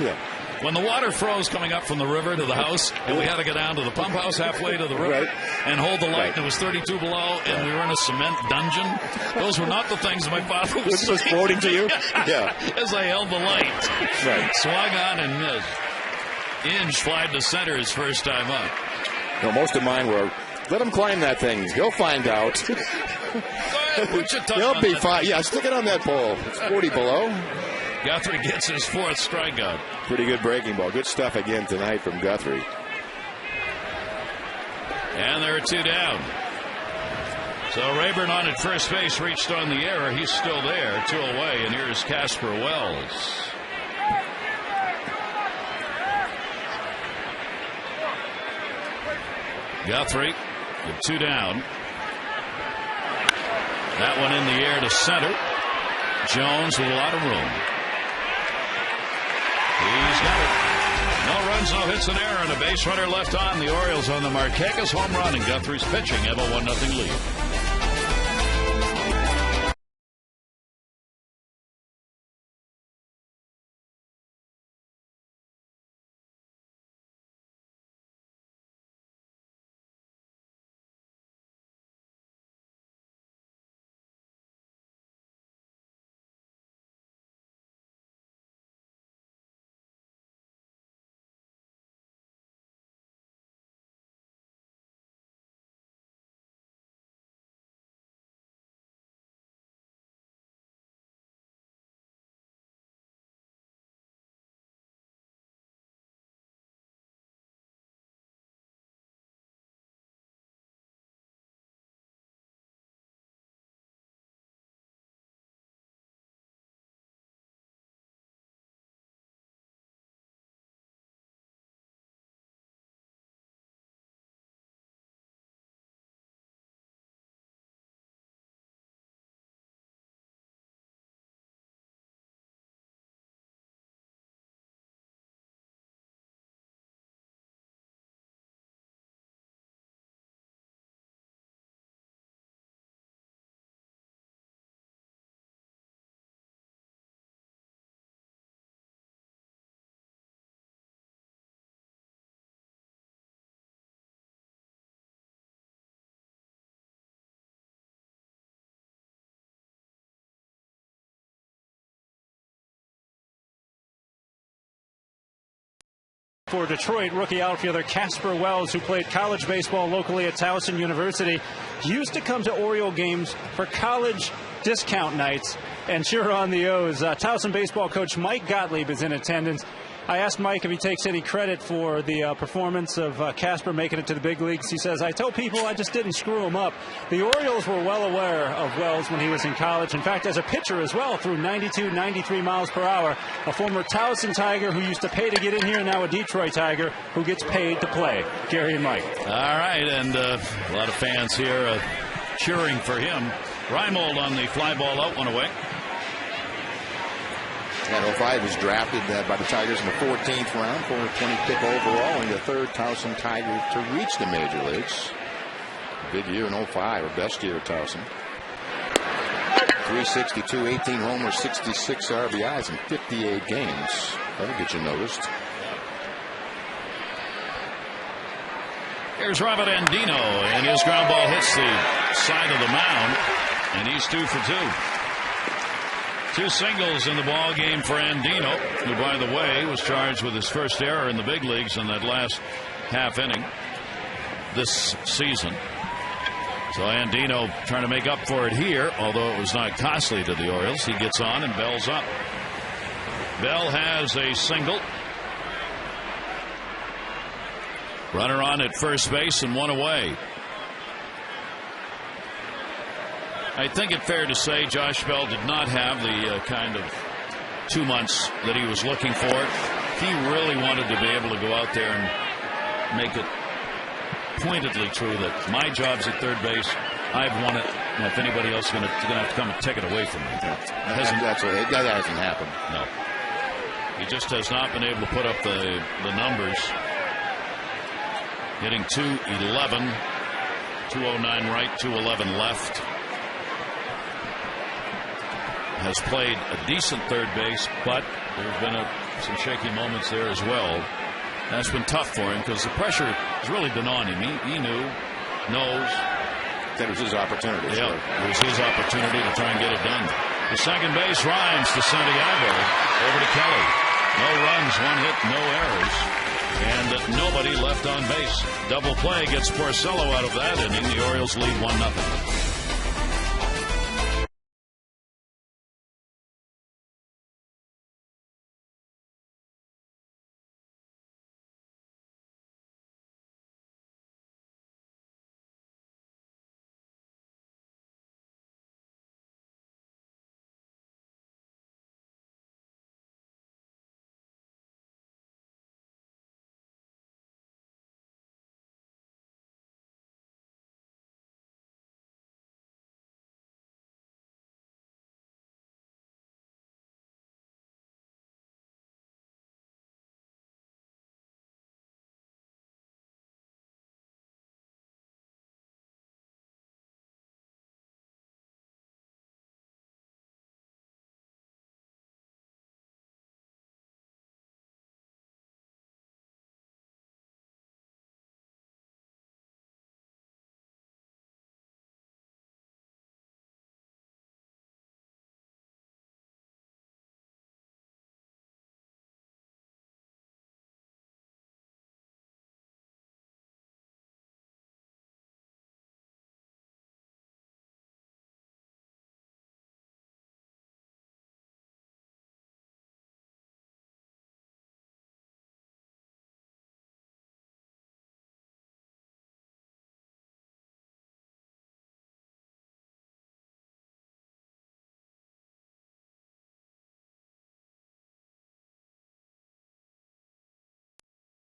yeah. When the water froze coming up from the river to the house, and we had to go down to the pump house halfway to the river and hold the light, and it was 32 below, and we were in a cement dungeon. Those were not the things my father was saying. Was quoting to you? Yeah. As I held the light. Right. Swung on and missed. Inge flied to center his first time up. No, most of mine were, let him climb that thing. He'll find out. Go ahead, put your tongue He'll on be that. fine. Yeah, stick it on that pole. It's 40 below. Guthrie gets his fourth strikeout. Pretty good breaking ball. Good stuff again tonight from Guthrie. And there are two down. So Rayburn on at first base reached on the error. He's still there, 2 away. And here's Casper Wells. Guthrie with 2 down. That one in the air to center. Jones with a lot of room. He's got it. No runs, no hits, an error, and a base runner left on. The Orioles on the Marquez home run, and Guthrie's pitching have a 1-0 lead. For Detroit, rookie outfielder Casper Wells, who played college baseball locally at Towson University, used to come to Oriole games for college discount nights and cheer on the O's. Towson baseball coach Mike Gottlieb is in attendance. I asked Mike if he takes any credit for the performance of Casper making it to the big leagues. He says, I tell people I just didn't screw him up. The Orioles were well aware of Wells when he was in college. In fact, as a pitcher as well, threw 92, 93 miles per hour. A former Towson Tiger who used to pay to get in here, now a Detroit Tiger who gets paid to play. Gary and Mike. All right, and a lot of fans here cheering for him. Reimold on the fly ball out, 1 away. And 05 was drafted by the Tigers in the 14th round, 420 pick overall, and the third Towson Tiger to reach the major leagues. Big year in 05, or best year at Towson. 362, 18 homers, 66 RBIs in 58 games. That'll get you noticed. Here's Robert Andino, and his ground ball hits the side of the mound, and he's 2 for 2. 2 singles in the ball game for Andino, who, by the way, was charged with his first error in the big leagues in that last half inning this season. So Andino trying to make up for it here, although it was not costly to the Orioles. He gets on and bells up. Bell has a single. Runner on at first base and one away. I think it's fair to say Josh Bell did not have the kind of 2 months that he was looking for. He really wanted to be able to go out there and make it pointedly true that my job's at third base. I've won it. Now, if anybody else is going to have to come and take it away from me. That hasn't happened. No. He just has not been able to put up the numbers. Hitting .211, 209 right, 211 left. Has played a decent third base, but there's been some shaky moments there as well. That's been tough for him because the pressure has really been on him. He knows. That was his opportunity. Yeah, it was his opportunity to try and get it done. The second base Rhymes to Santiago. Over to Kelly. No runs, one hit, no errors. And nobody left on base. Double play gets Porcello out of that inning. The Orioles lead 1-0.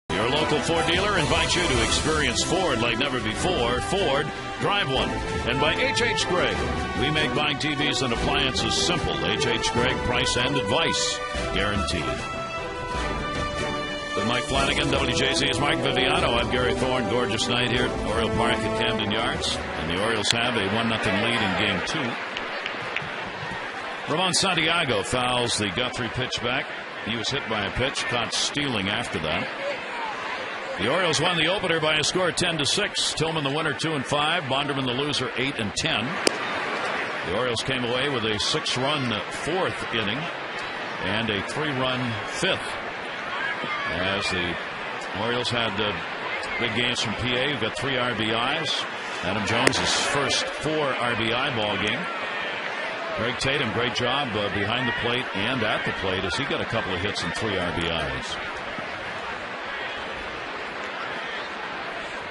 Your local Ford dealer invites you to experience Ford like never before. Ford, drive one. And by H.H. Gregg, we make buying TVs and appliances simple. H.H. Gregg, price and advice guaranteed. With Mike Flanagan, WJZ's Mike Viviano. I'm Gary Thorne. Gorgeous night here at Oriole Park at Camden Yards. And the Orioles have a 1-0 lead in Game 2. Ramon Santiago fouls the Guthrie pitch back. He was hit by a pitch, caught stealing after that. The Orioles won the opener by a score of 10-6. Tillman the winner 2-5. Bonderman the loser 8-10. The Orioles came away with a 6-run fourth inning and a 3-run fifth. As the Orioles had big games from PA, who got 3 RBIs. Adam Jones' first 4 RBI ball game. Greg Tatum, great job behind the plate and at the plate as he got a couple of hits and 3 RBIs.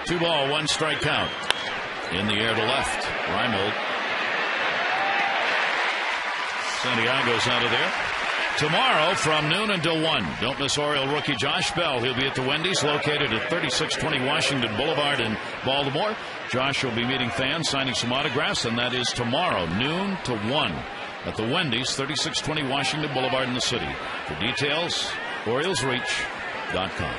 2 ball, 1 strike count. In the air to left. Reimold. Santiago's out of there. Tomorrow from noon until 1. Don't miss Oriole rookie Josh Bell. He'll be at the Wendy's located at 3620 Washington Boulevard in Baltimore. Josh will be meeting fans, signing some autographs, and that is tomorrow, noon to 1 at the Wendy's, 3620 Washington Boulevard in the city. For details, OriolesReach.com.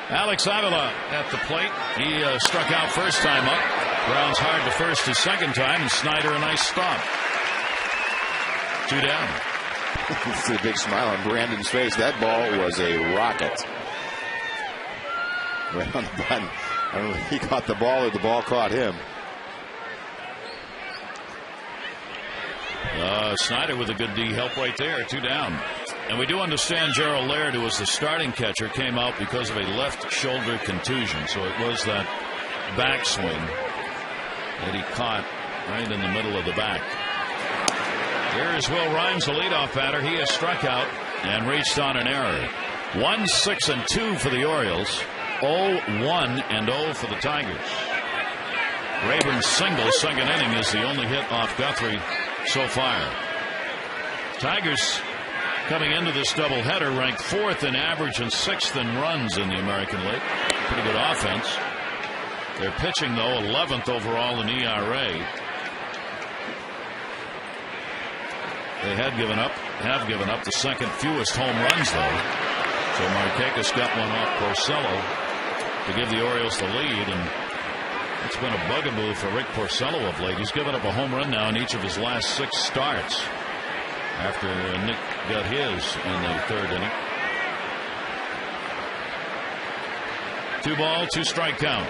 Alex Avila at the plate. He struck out first time up. Grounds hard to first his second time, and Snyder a nice stop. 2 down. See a big smile on Brandon's face. That ball was a rocket. Right on the button. I don't know if he caught the ball or the ball caught him. Snyder with a good D help right there. 2 down. And we do understand Gerald Laird, who was the starting catcher, came out because of a left shoulder contusion. So it was that backswing that he caught right in the middle of the back. Here's Will Rhymes, the leadoff batter. He has struck out and reached on an error. 1-6-2 for the Orioles. 0-1-0 for the Tigers. Rayburn's single, second inning, is the only hit off Guthrie so far. Tigers coming into this doubleheader ranked 4th in average and 6th in runs in the American League. Pretty good offense. They're pitching, though, 11th overall in ERA. They have given up the second fewest home runs, though. So Markakis got one off Porcello to give the Orioles the lead, and it's been a bugaboo for Rick Porcello of late. He's given up a home run now in each of his last 6 starts after Nick got his in the 3rd inning. 2-ball, 2-strike count.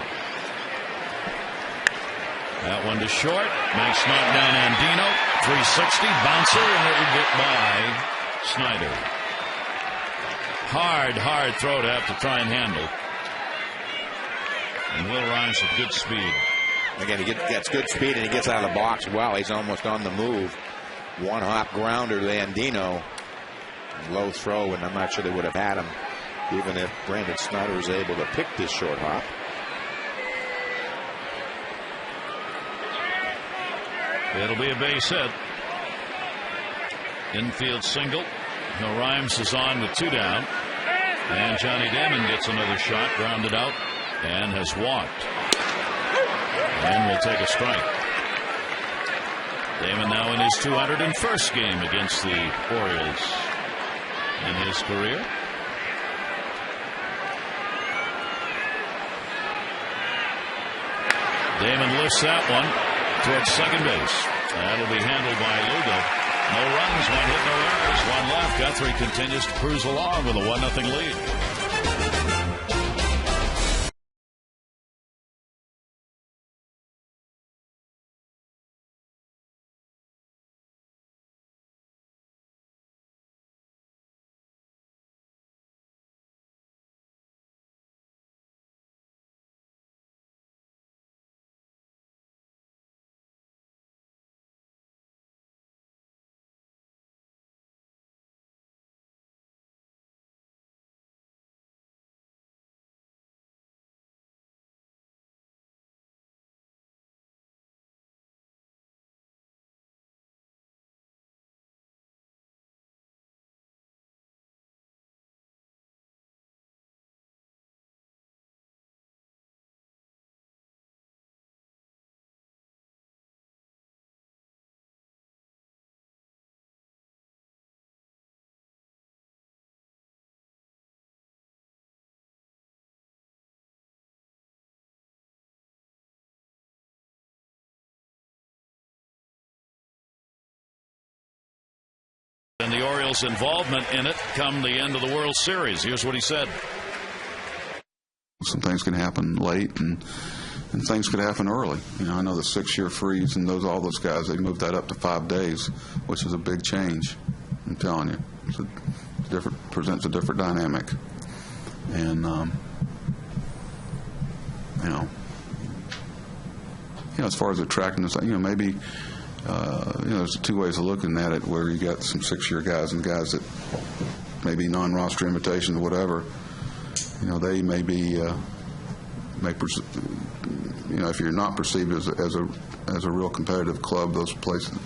That one to short. Nice knockdown Andino. 360 bouncer, and it will get by Snyder. Hard throw to have to try and handle. And Will Rhymes with good speed. Again, he gets good speed and he gets out of the box well. He's almost on the move. One hop grounder to Andino. Low throw, and I'm not sure they would have had him even if Brandon Snyder was able to pick this short hop. It'll be a base hit. Infield single. Now Rhymes is on with 2 down. And Johnny Damon gets another shot, grounded out, and has walked. And will take a strike. Damon now in his 201st game against the Orioles in his career. Damon lifts that one towards second base. That'll be handled by Lugo. No runs, 1 hit, no errors, 1 left. Guthrie continues to cruise along with a 1-0 lead. And the Orioles' involvement in it come the end of the World Series. Here's what he said. Some things can happen late and things could happen early. You know, I know the 6-year freeze and all those guys, they moved that up to 5 days, which is a big change. I'm telling you, presents a different dynamic. And as far as attractiveness, maybe. There's 2 ways of looking at it, where you got some 6-year guys and guys that maybe non-roster invitations or whatever. They may be, if you're not perceived as a real competitive club,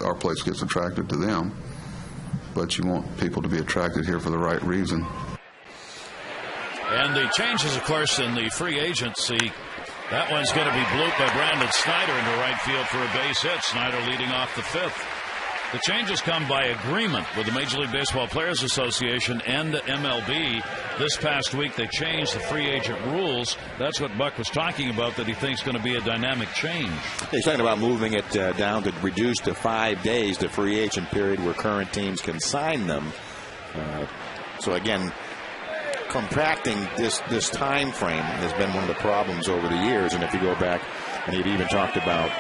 our place gets attracted to them. But you want people to be attracted here for the right reason. And the changes, of course, in the free agency. That one's going to be blooped by Brandon Snyder into right field for a base hit. Snyder leading off the 5th. The changes come by agreement with the Major League Baseball Players Association and the MLB. This past week they changed the free agent rules. That's what Buck was talking about, that he thinks is going to be a dynamic change. He's talking about moving it down to reduce to 5 days, the free agent period where current teams can sign them. So again, compacting this time frame has been one of the problems over the years. And if you go back, and you've even talked about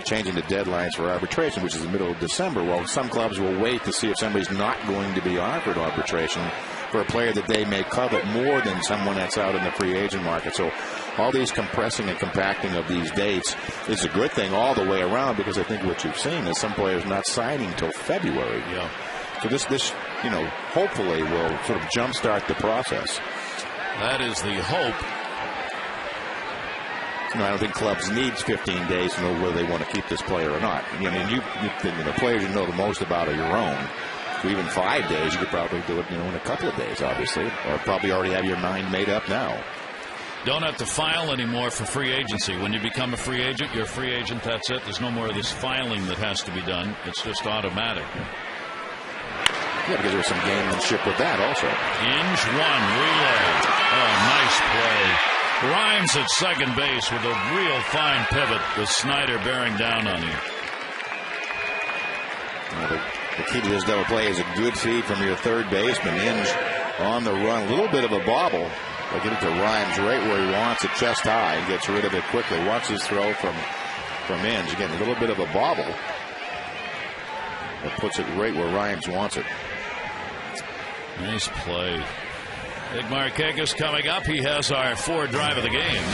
changing the deadlines for arbitration, which is the middle of December. Well, some clubs will wait to see if somebody's not going to be offered arbitration for a player that they may covet more than someone that's out in the free agent market. So all these compressing and compacting of these dates is a good thing all the way around, because I think what you've seen is some players not signing till February. Yeah. So this hopefully will sort of jumpstart the process. That is the hope. I don't think clubs need 15 days to know whether they want to keep this player or not. I mean, the players you know the most about are your own. So even 5 days, you could probably do it, in a couple of days, obviously, or probably already have your mind made up now. Don't have to file anymore for free agency. When you become a free agent, you're a free agent. That's it. There's no more of this filing that has to be done. It's just automatic. Yeah, because there's some gamemanship with that also. Inge one relay. Oh, nice play. Rhymes at second base with a real fine pivot with Snyder bearing down on him. The key to this double play is a good feed from your third baseman. Inge on the run. A little bit of a bobble. They get it to Rhymes right where he wants it, chest high, and gets rid of it quickly. Watch his throw from Inge. Again, a little bit of a bobble. That puts it right where Rhymes wants it. Nice play. Nick Markakis coming up. He has our fourth drive of the game.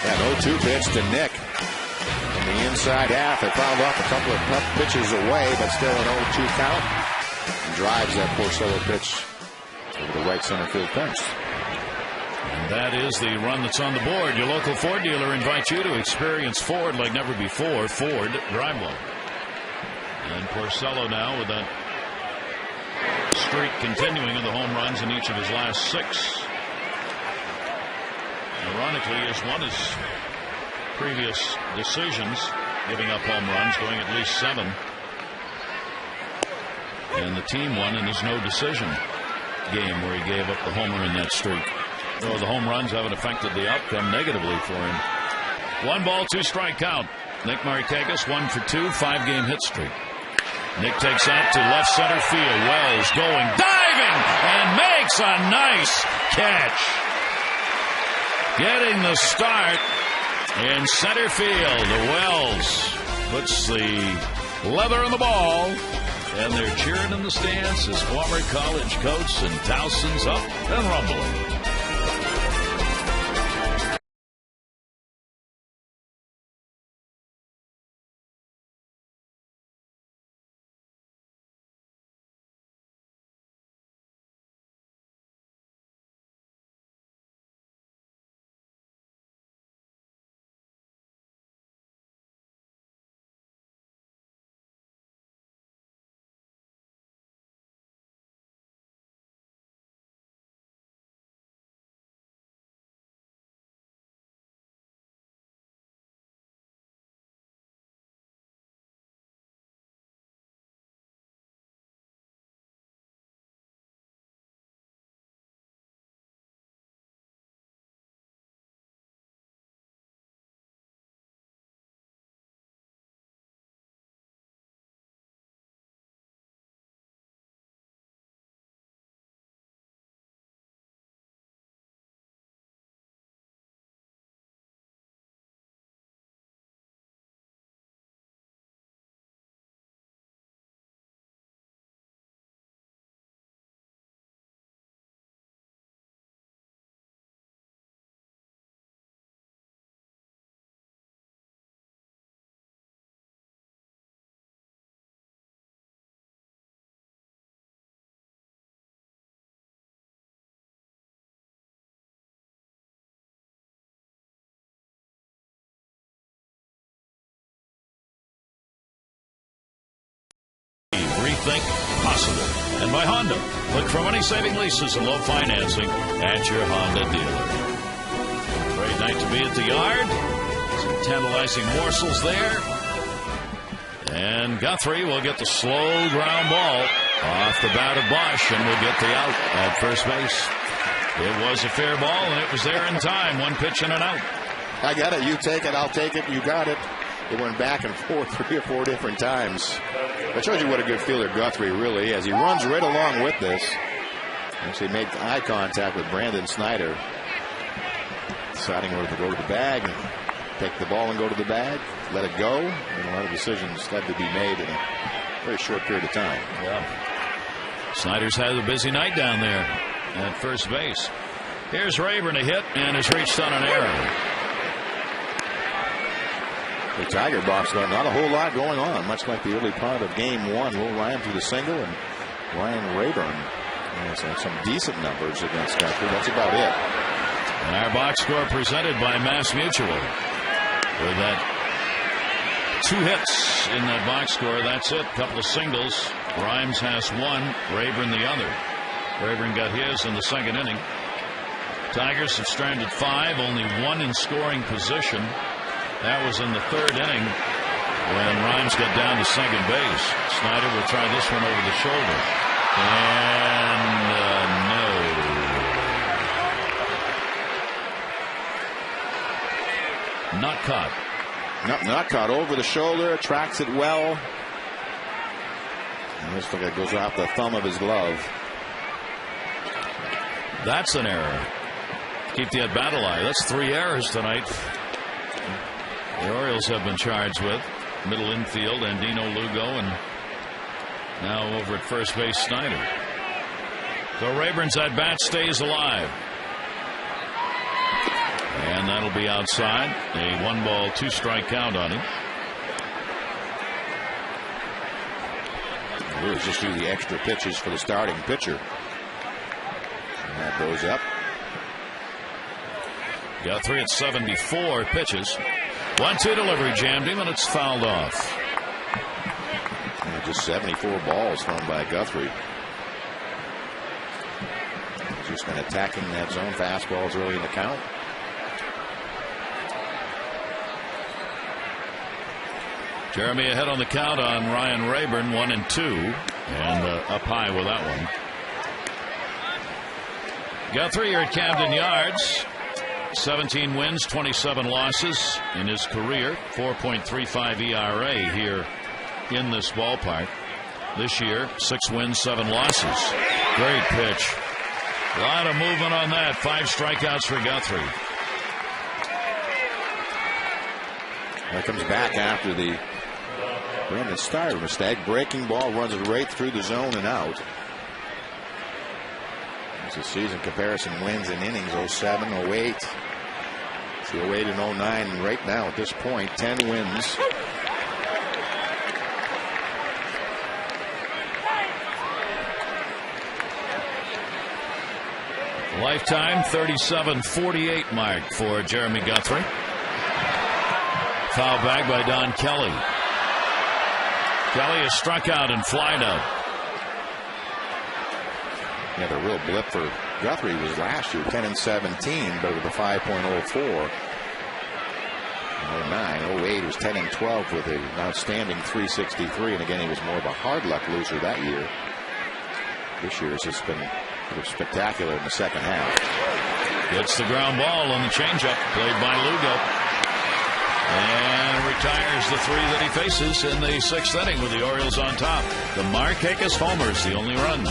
That 0-2 pitch to Nick. From the inside half. They fouled off a couple of tough pitches away, but still an 0-2 count. And drives that Porcello pitch over the right center field fence. And that is the run that's on the board. Your local Ford dealer invites you to experience Ford like never before. Ford Drive One. And Porcello now with that streak continuing of the home runs in each of his last 6. Ironically, he has won his previous decisions, giving up home runs, going at least 7. And the team won in his no decision game where he gave up the homer in that streak. Though the home runs haven't affected the outcome negatively for him. 1 ball, 2 strike count. Nick Markakis 1 for 2, 5-game hit streak. Nick takes out to left center field. Wells going, diving, and makes a nice catch. Getting the start in center field. Wells puts the leather in the ball, and they're cheering in the stands. His former college coach, and Towson's up and rumbling. Rethink possible. And by Honda. Look for money-saving leases and low financing at your Honda dealer. Great night to be at the yard. Some tantalizing morsels there. And Guthrie will get the slow ground ball off the bat of Bosch and will get the out at first base. It was a fair ball, and it was there in time. 1 pitch and an out. I got it. You take it. I'll take it. You got it. It went back and forth 3 or 4 different times. That shows you what a good fielder Guthrie really is. He runs right along with this. Actually made eye contact with Brandon Snyder. Deciding whether to go to the bag, take the ball and go to the bag, let it go. And a lot of decisions had to be made in a very short period of time. Yeah. Snyder's had a busy night down there at first base. Here's Rayburn, a hit, and has reached on an error. The Tiger box, not a whole lot going on, much like the early part of game one. Will Ryan through the single, and Ryan Rayburn has some decent numbers against Guthrie. That's about it. And our box score presented by Mass Mutual. With that 2 hits in that box score, that's it. Couple of singles. Grimes has one, Rayburn the other. Rayburn got his in the second inning. Tigers have stranded 5, only 1 in scoring position. That was in the third inning when Rhymes got down to second base. Snyder will try this one over the shoulder. And no. Not caught. Not caught. Over the shoulder. Tracks it well. And looks like it goes off the thumb of his glove. That's an error. Keep the at-bat alive. That's 3 errors tonight. The Orioles have been charged with middle infield and Dino Lugo, and now over at first base Snyder. So Rayburn's at bat stays alive, and that'll be outside. A 1-ball 2-strike count on him. We'll just do the extra pitches for the starting pitcher, and that goes up. Guthrie at 74 pitches. 1-2 delivery jammed him, and it's fouled off. And just 74 balls thrown by Guthrie. He's just been attacking that zone fastballs early in the count. Jeremy ahead on the count on Ryan Rayburn, 1-2, and up high with that one. Guthrie here at Camden Yards. 17 wins, 27 losses in his career. 4.35 ERA here in this ballpark. This year, 6 wins, 7 losses. Great pitch. A lot of movement on that. 5 strikeouts for Guthrie. That comes back after the Brandon Snyder mistake. Breaking ball runs it right through the zone and out. It's a season comparison wins in innings 07, 08. It's the 08 and 09, and right now at this point 10 wins. Lifetime 37-48 mark for Jeremy Guthrie. Foul back by Don Kelly. Kelly is struck out and flied out. Yeah, the real blip for Guthrie was last year, 10-17, but with a 5.04. 09, 08 was 10-12 with an outstanding 363, and again he was more of a hard luck loser that year. This year has just been spectacular in the second half. Gets the ground ball on the changeup played by Lugo, and retires the 3 that he faces in the 6th inning with the Orioles on top. The Markakis homers, the only run.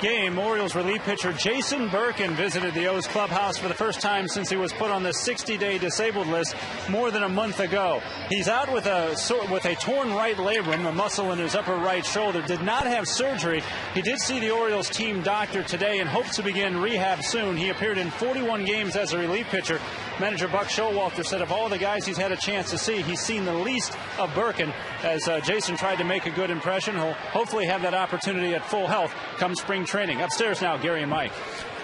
game, Orioles relief pitcher Jason Birkin visited the O's clubhouse for the first time since he was put on the 60-day disabled list more than a month ago. He's out with a torn right labrum, a muscle in his upper right shoulder. Did not have surgery. He did see the Orioles team doctor today and hopes to begin rehab soon. He appeared in 41 games as a relief pitcher. Manager Buck Showalter said of all the guys he's had a chance to see, he's seen the least of Birkin. As Jason tried to make a good impression, he'll hopefully have that opportunity at full health come spring training. Upstairs now, Gary and Mike.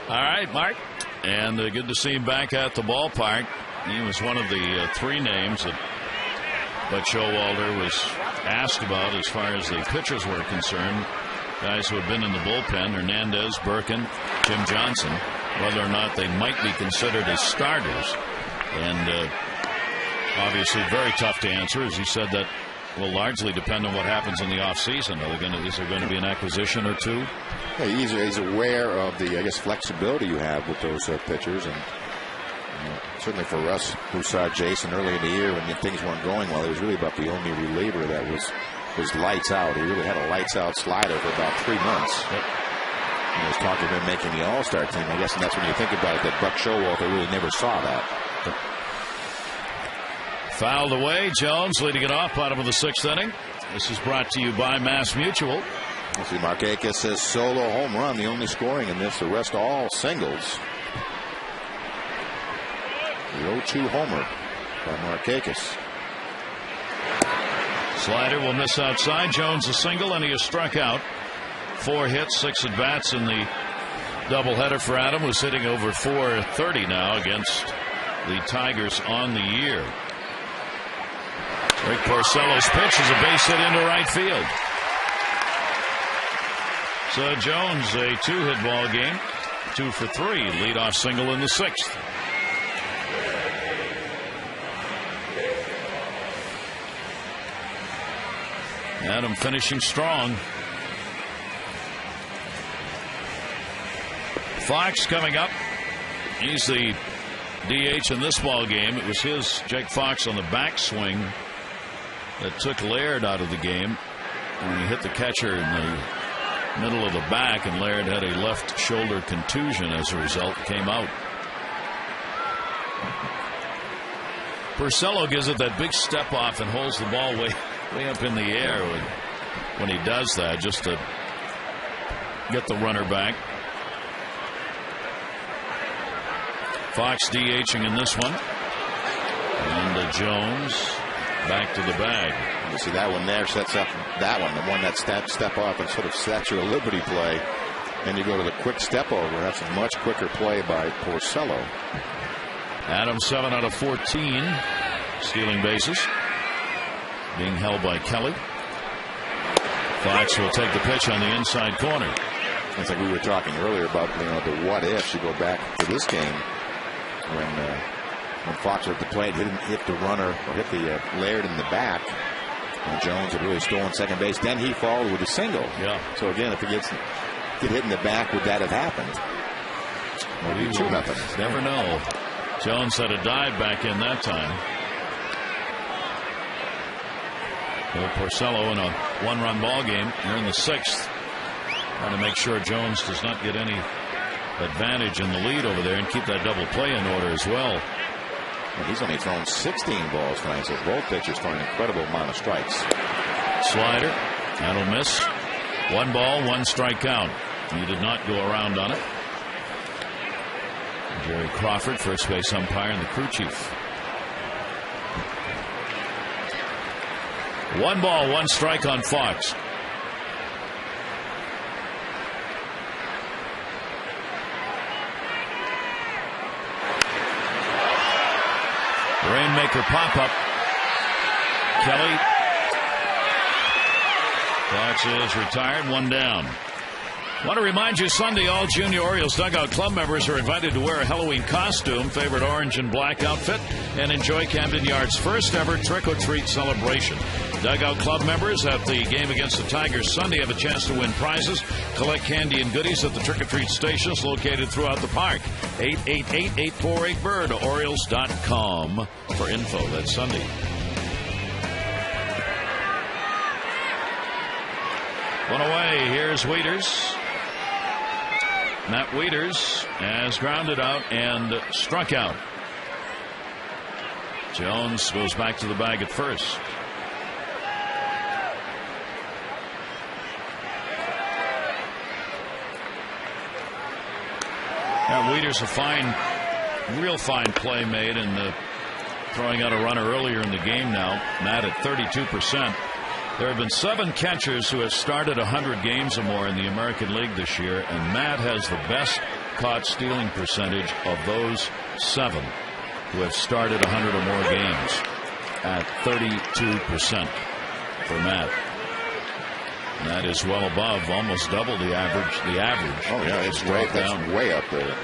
All right, Mark. And good to see him back at the ballpark. He was one of the three names that Buck Showalter was asked about as far as the pitchers were concerned. Guys who have been in the bullpen, Hernandez, Birkin, Jim Johnson, whether or not they might be considered as starters. And obviously very tough to answer, as he said that will largely depend on what happens in the offseason. Is there going to be an acquisition or two? Yeah, he's aware of the, I guess, flexibility you have with those pitchers. And certainly for us who saw Jason early in the year when things weren't going well, it was really about the only reliever that was lights out. He really had a lights out slider for about 3 months. Yep. He was talking about making the All-Star team, I guess, and that's when you think about it, that Buck Showalter really never saw that. Fouled away. Jones leading it off, bottom of the 6th inning. This is brought to you by Mass Mutual. Let's see, Markakis says solo home run, the only scoring in this. The rest all singles. The 0-2 homer by Markakis. Slider will miss outside. Jones a single, and he is struck out. 4 hits, 6 at bats in the doubleheader for Adam, who's hitting over .430 now against the Tigers on the year. Rick Porcello's pitch is a base hit into right field. So Jones, a 2-hit ball game, 2 for 3, leadoff single in the 6th. Adam finishing strong. Fox coming up. He's the DH in this ball game. It was Jake Fox on the backswing that took Laird out of the game when he hit the catcher in the middle of the back, and Laird had a left shoulder contusion as a result. Came out. Porcello gives it that big step off and holds the ball way up in the air when he does that, just to get the runner back. Fox DHing in this one, and Jones back to the bag. You see that one there sets up that one, the one that step off and sort of sets your liberty play. Then you go to the quick step over. That's a much quicker play by Porcello. Adams 7 out of 14 stealing bases, being held by Kelly. Fox will take the pitch on the inside corner. It's like we were talking earlier about the what ifs. You go back to this game when Fox was at the plate, didn't hit the runner or hit the Laird in the back, and Jones had really stolen second base. Then he followed with a single. Yeah. So again, if he get hit in the back, would that have happened? Maybe 2-0. Never know. Jones had a dive back in that time. Porcello in a 1-run ball game here in the 6th, trying to make sure Jones does not get any advantage in the lead over there and keep that double play in order as well. And he's only thrown 16 balls tonight, so both pitchers throwing an incredible amount of strikes. Slider, that'll miss. 1 ball, 1 strikeout. He did not go around on it. Jerry Crawford, first base umpire, and the crew chief. 1 ball, 1 strike on Fox. Rainmaker pop-up. Kelly. Fox is retired, 1 down. Want to remind you, Sunday, all Junior Orioles Dugout Club members are invited to wear a Halloween costume, favorite orange and black outfit, and enjoy Camden Yard's first ever trick-or-treat celebration. Dugout Club members at the game against the Tigers Sunday have a chance to win prizes, collect candy and goodies at the trick-or-treat stations located throughout the park. 888-848-BIRD, Orioles.com for info. That's Sunday. One away. Here's Wieters. Matt Wieters has grounded out and struck out. Jones goes back to the bag at first. Now Wieters, a real fine play made in throwing out a runner earlier in the game. Now Matt at 32%. There have been 7 catchers who have started 100 games or more in the American League this year, and Matt has the best caught stealing percentage of those 7 who have started 100 or more games at 32% for Matt. And that is well above, almost double the average. Oh yeah, it's way up there.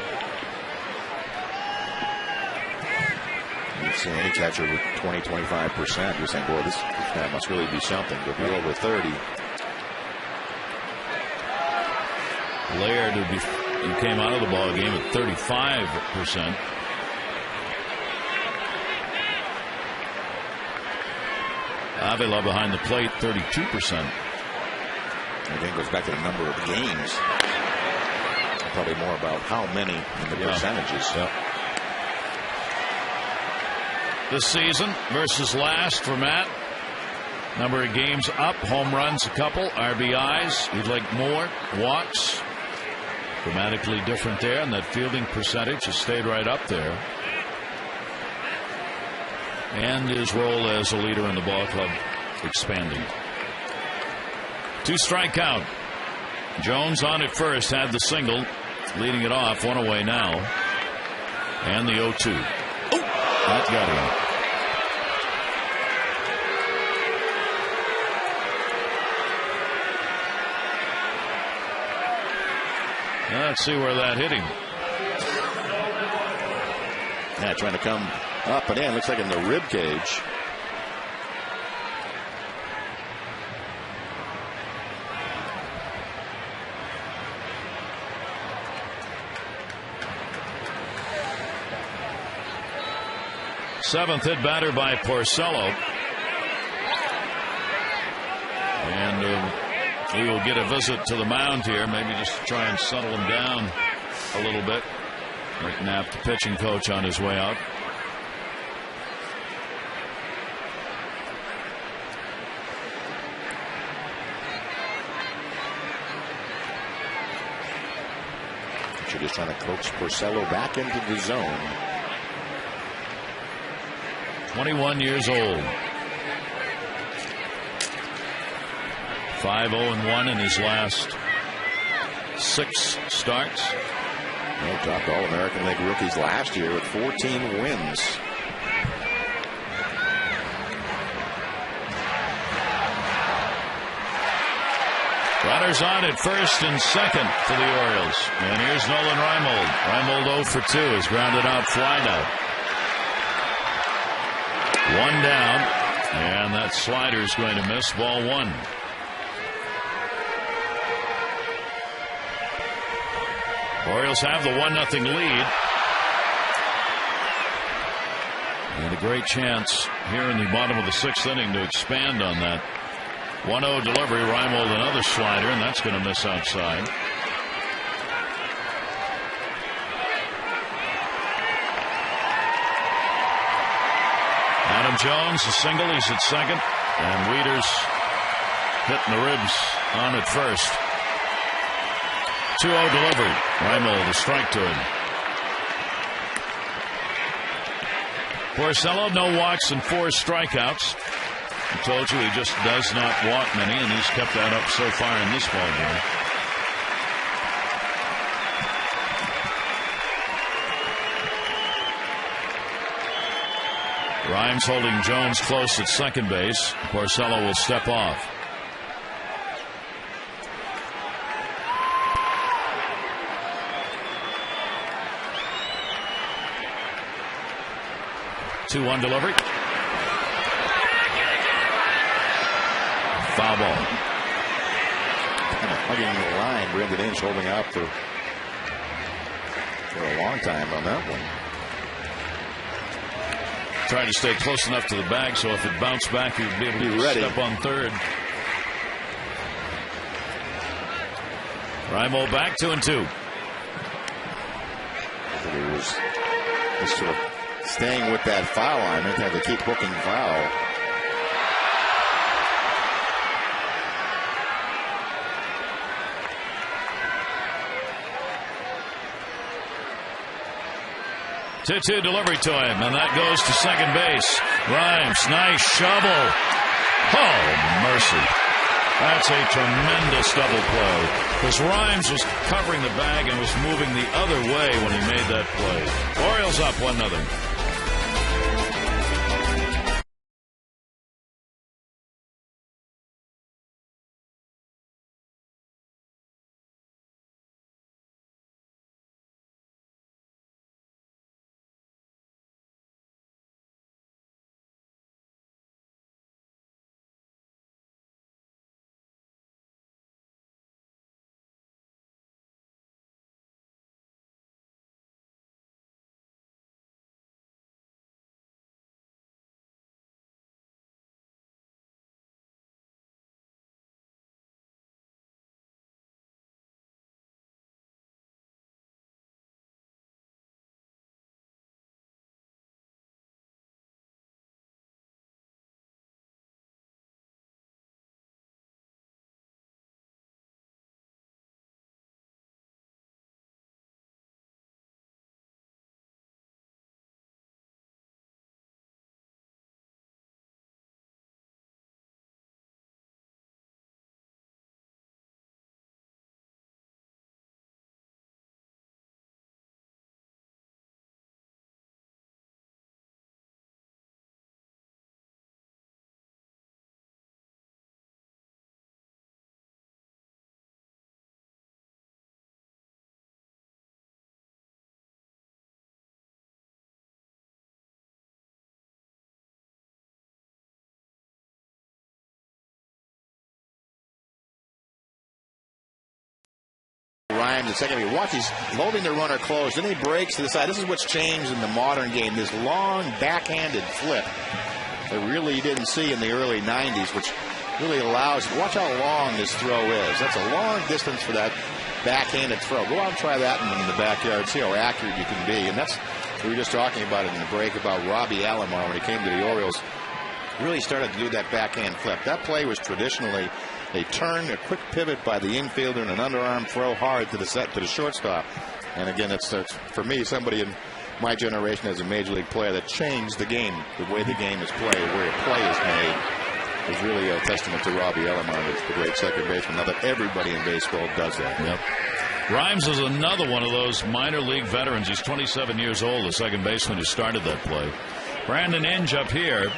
You've seen any catcher with 20-25%. You're saying, boy, this guy must really be something. But be over 30. Laird, who came out of the ball game at 35%. Avila behind the plate, 32%. Again, goes back to the number of games. Probably more about how many in the percentages. Yep. This season versus last for Matt. Number of games up, home runs a couple, RBIs. He'd like more, walks. Dramatically different there, and that fielding percentage has stayed right up there. And his role as a leader in the ball club expanding. 2 strikeout. Jones on at first, had the single, leading it off, 1 away now. And the 0-2. That got him. Let's see where that hit him. Yeah, trying to come up and in. Looks like in the rib cage. Seventh hit batter by Porcello. And he will get a visit to the mound here, maybe just to try and settle him down a little bit. Rick Knapp, the pitching coach, on his way out. You're just trying to coax Porcello back into the zone. 21 years old. 5-0-1 in his last 6 starts. Well, topped all American League rookies last year with 14 wins. Runners on at first and second for the Orioles. And here's Nolan Reimold. Reimold 0 for 2 is grounded out, flied out. 1 down, and that slider is going to miss. Ball 1. Orioles have the 1-0 lead. And a great chance here in the bottom of the 6th inning to expand on that. 1-0 delivery. Reimold another slider, and that's going to miss outside. Adam Jones, a single. He's at second. And Wieters hitting the ribs on at first. 2-0 delivery. Reimold, a strike to him. Porcello, no walks and 4 strikeouts. I told you he just does not walk many, and he's kept that up so far in this ball game. Rhymes holding Jones close at second base. Porcello will step off. Two one delivery. Foul ball. Kind of hugging the line. Brendan Inge holding out for a long time on that one. Trying to stay close enough to the bag so if it bounced back, he'd be able to step on third. Reimold back 2-2. He was just sort of staying with that foul line. They had to keep hooking foul. Two delivery to him, and that goes to second base. Rhymes, nice shovel. Oh, mercy. That's a tremendous double play, because Rhymes was covering the bag and was moving the other way when he made that play. Orioles up 1-0. Ryan, the second, you watch, he's holding the runner close, then he breaks to the side. This is what's changed in the modern game, this long backhanded flip that really you didn't see in the early 90s, which really allows, watch how long this throw is. That's a long distance for that backhanded throw. Go out and try that in the backyard, see how accurate you can be. And that's, we were just talking about it in the break about Robbie Alomar when he came to the Orioles. Really started to do that backhand flip. That play was traditionally a turn, a quick pivot by the infielder, and an underarm throw hard to the shortstop. And again, it's for me, somebody in my generation as a major league player that changed the game, the way the game is played, where a play is made, is really a testament to Robbie Alomar, the great second baseman. Now that everybody in baseball does that. Yep. Rhymes is another one of those minor league veterans. He's 27 years old, the second baseman who started that play. Brandon Inge up here.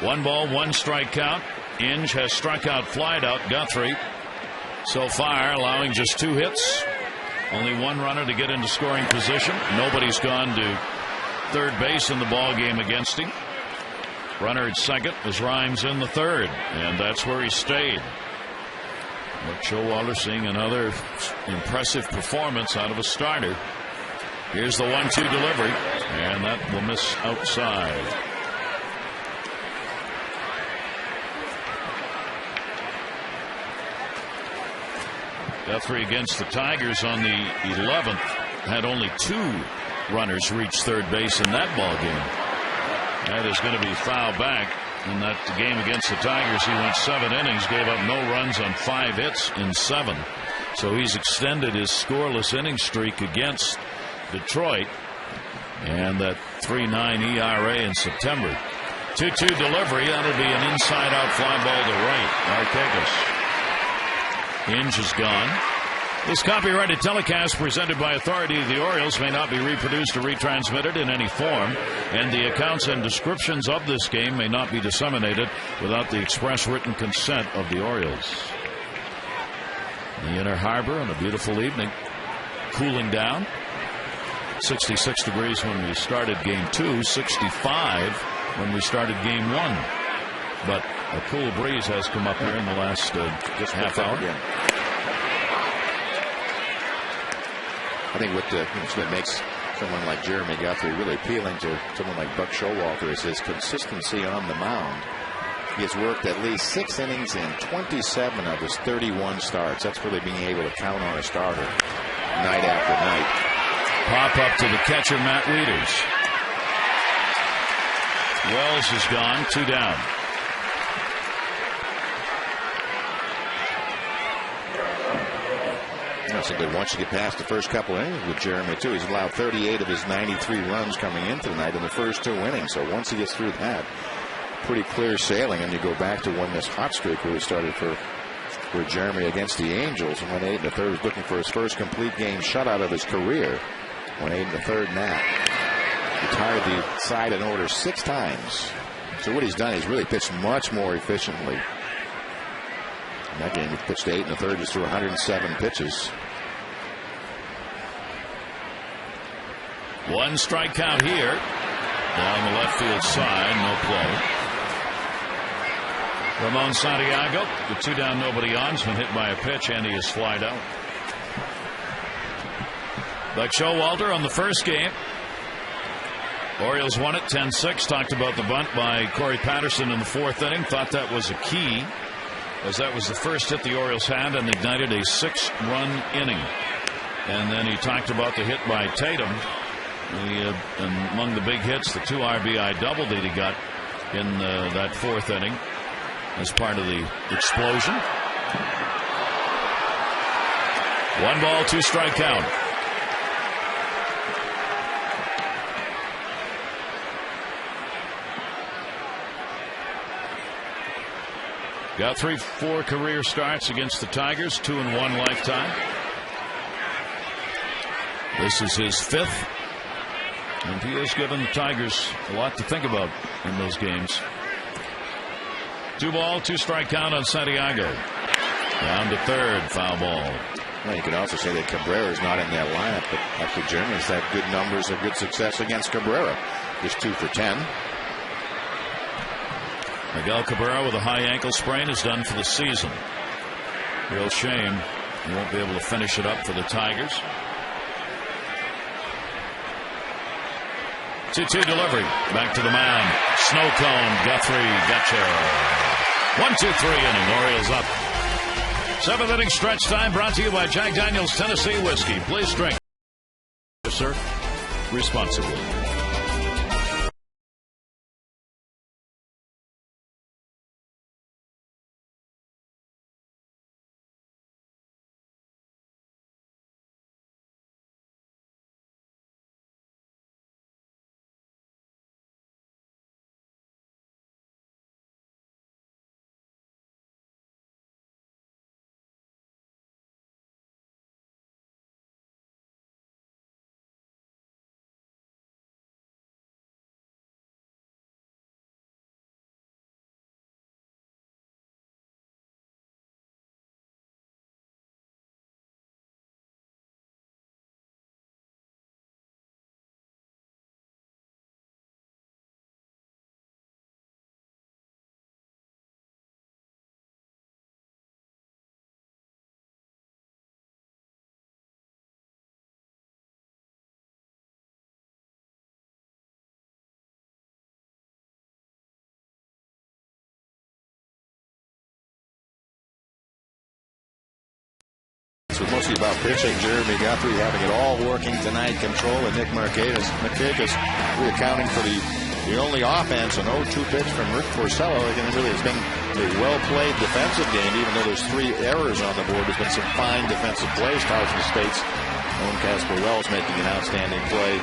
1 ball, 1 strike count. Inge has struck out, flied out Guthrie so far, allowing just 2 hits. Only 1 runner to get into scoring position. Nobody's gone to third base in the ball game against him. Runner at second as Rhymes in the third, and that's where he stayed. But Showalter seeing another impressive performance out of a starter. Here's the 1-2 delivery, and that will miss outside. Guthrie against the Tigers on the 11th had only 2 runners reach third base in that ball game. That is going to be fouled back. In that game against the Tigers, he went 7 innings, gave up no runs on 5 hits in 7. So he's extended his scoreless inning streak against Detroit, and that 3.9 ERA in September. 2-2 delivery. That'll be an inside-out fly ball to right. Markakis. Inge is gone. This copyrighted telecast presented by authority of the Orioles may not be reproduced or retransmitted in any form, and the accounts and descriptions of this game may not be disseminated without the express written consent of the Orioles. The Inner Harbor on a beautiful evening, cooling down. 66 degrees when we started game 2, 65 when we started game 1. But a cool breeze has come up here in the last just half hour. Again. I think what makes someone like Jeremy Guthrie really appealing to someone like Buck Showalter is his consistency on the mound. He has worked at least 6 innings in 27 of his 31 starts. That's really being able to count on a starter night after night. Pop up to the catcher, Matt Wieters. Wells is gone, 2 down. That's a good. Once you get past the first couple innings with Jeremy too, he's allowed 38 of his 93 runs coming into tonight in the first 2 innings. So once he gets through that, pretty clear sailing, and you go back to when this hot streak really started for Jeremy against the Angels, and went 8 1/3, was looking for his first complete game shutout of his career. Went 8 1/3 now. Retired the side in order 6 times. So what he's done, he's really pitched much more efficiently. In that game, he pitched 8 1/3, just threw 107 pitches. 1 strikeout here. Down the left field side, no play. Ramon Santiago, the 2 down, nobody on, has been hit by a pitch, and he is flied out. Like Showalter on the first game. Orioles won it 10-6. Talked about the bunt by Corey Patterson in the 4th inning. Thought that was a key, as that was the first hit the Orioles had and ignited a 6-run inning. And then he talked about the hit by Tatum. And among the big hits, the 2 RBI double that he got in that 4th inning as part of the explosion. 1 ball, 2 strike count. Got 3-4 career starts against the Tigers, 2 in 1 lifetime. This is his 5th. And he has given the Tigers a lot to think about in those games. 2 ball, 2 strike count on Santiago. Down to 3rd, foul ball. Well, you could also say that Cabrera is not in that lineup, but actually Jeremy's had good numbers of good success against Cabrera. Just 2 for 10. Miguel Cabrera with a high ankle sprain is done for the season. Real shame he won't be able to finish it up for the Tigers. 2-2 delivery. Back to the mound. Snow cone. Guthrie. Gotcha. 1-2-3 inning. Orioles up. 7th inning stretch time brought to you by Jack Daniel's Tennessee Whiskey. Please drink, sir, responsibly. It was mostly about pitching. Jeremy Guthrie having it all working tonight. Control, and Nick Markakis really accounting for the only offense. An 0-2 pitch from Rick Porcello. Again, it really has been a well-played defensive game, even though there's 3 errors on the board. There's been some fine defensive plays. Tarzan State's own Casper Wells making an outstanding play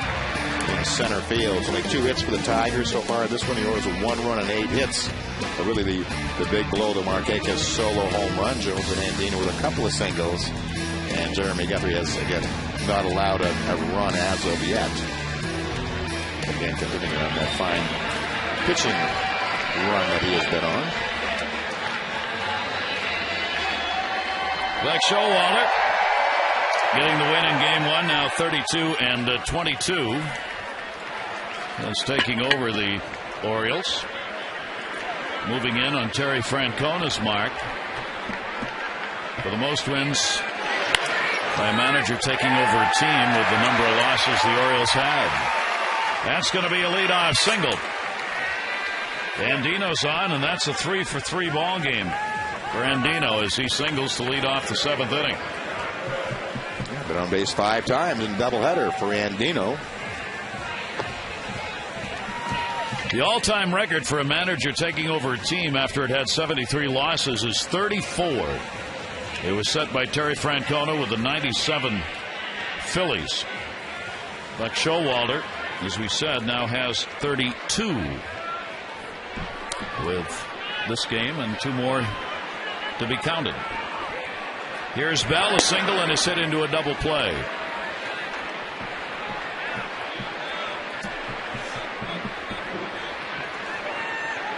in center field. So, 2 hits for the Tigers so far. This one, the Orioles with 1 run and 8 hits. But really the big blow, the Markakis solo home run. Jones and Andino with a couple of singles. And Jeremy Guthrie has, again, not allowed a run as of yet. Again, continuing on that fine pitching run that he has been on. Like Showalter getting the win in game 1, now 32-22. That's taking over the Orioles. Moving in on Terry Francona's mark for the most wins by a manager taking over a team with the number of losses the Orioles had. That's going to be a leadoff single. Andino's on, and that's a 3-for-3 ball game for Andino as he singles to lead off the 7th inning. Been on base 5 times in doubleheader for Andino. The all-time record for a manager taking over a team after it had 73 losses is 34. It was set by Terry Francona with the 97 Phillies. Buck Showalter, as we said, now has 32 with this game and 2 more to be counted. Here's Bell, a single, and is hit into a double play.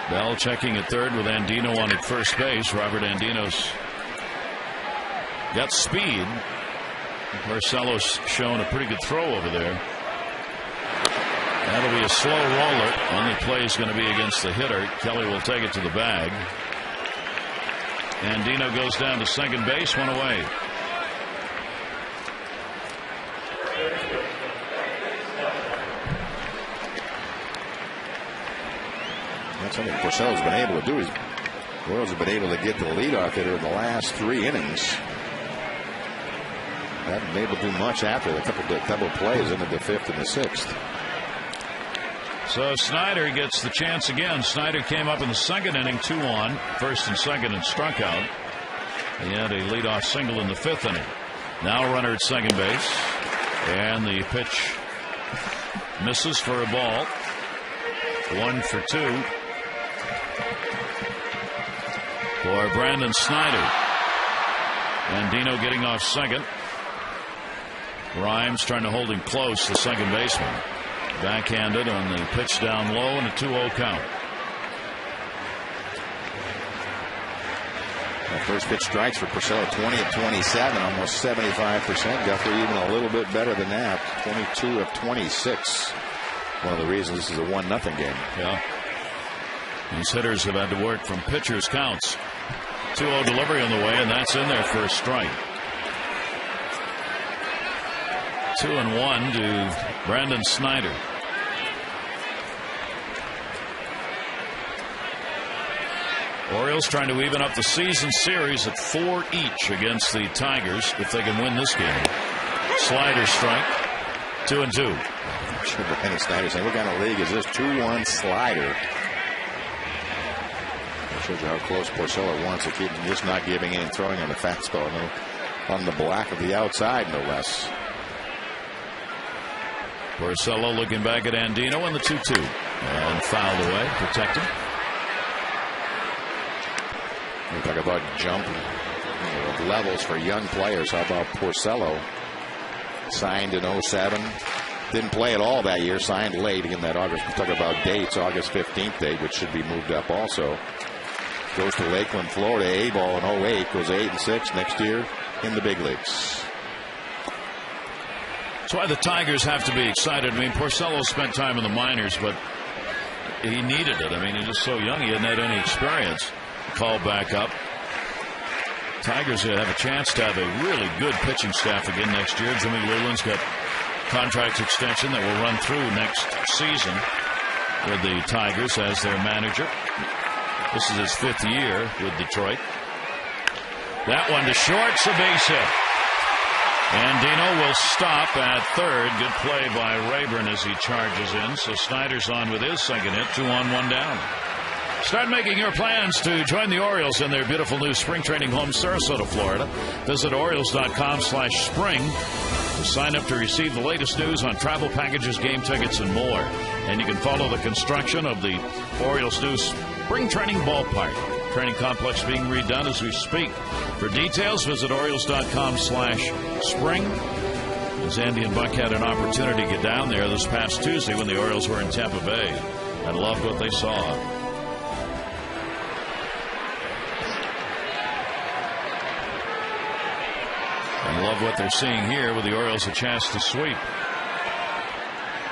Bell checking at third with Andino on at first base. Robert Andino's got speed. Porcello's shown a pretty good throw over there. That'll be a slow roller. Only play is going to be against the hitter. Kelly will take it to the bag. Andino goes down to second base, 1 away. That's something Porcello's been able to do. Royals have been able to get the leadoff hitter in the last 3 innings. Haven't been able to do much after the couple plays into the 5th and the 6th. So Snyder gets the chance again. Snyder came up in the 2nd inning, 2 on, 1st and 2nd, and struck out. He had a leadoff single in the 5th inning. Now runner at second base, and the pitch misses for a ball. 1 for 2 for Brandon Snyder. Andino getting off second. Rhymes trying to hold him close, the second baseman. Backhanded on the pitch down low and a 2-0 count. The first pitch strikes for Porcello, 20 of 27, almost 75%. Guthrie even a little bit better than that, 22 of 26. One of the reasons this is a 1-0 game. Yeah. These hitters have had to work from pitchers' counts. 2-0 delivery on the way, and that's in there for a strike. 2-1 to Brandon Snyder. Orioles trying to even up the season series at 4 each against the Tigers if they can win this game. Slider strike. 2-2. Sure, Brandon Snyder saying, what kind of league is this? 2-1 slider. That shows you how close Porcello wants to keep him, just not giving in, throwing on the fastball, on the black of the outside, no less. Porcello looking back at Andino and the 2-2. And fouled away, protected. We talk about jumping levels for young players. How about Porcello? Signed in 07. Didn't play at all that year. Signed late in that August. We talk about dates. August 15th date, which should be moved up also. Goes to Lakeland, Florida. A-ball in 08. Goes 8-6 next year in the big leagues. That's why the Tigers have to be excited. I mean, Porcello spent time in the minors, but he needed it. I mean, he's just so young. He hadn't had any experience. Called back up. Tigers have a chance to have a really good pitching staff again next year. Jimmy Leyland's got contract extension that will run through next season with the Tigers as their manager. This is his 5th year with Detroit. That one to short, it's a base hit. Andino will stop at third. Good play by Rayburn as he charges in. So Snyder's on with his second hit. 2 on, 1 down. Start making your plans to join the Orioles in their beautiful new spring training home, Sarasota, Florida. Visit Orioles.com/spring to sign up to receive the latest news on travel packages, game tickets, and more. And you can follow the construction of the Orioles' new spring training ballpark. Training complex being redone as we speak. For details, visit Orioles.com/spring. As Andy and Buck had an opportunity to get down there this past Tuesday when the Orioles were in Tampa Bay and loved what they saw. And love what they're seeing here with the Orioles a chance to sweep.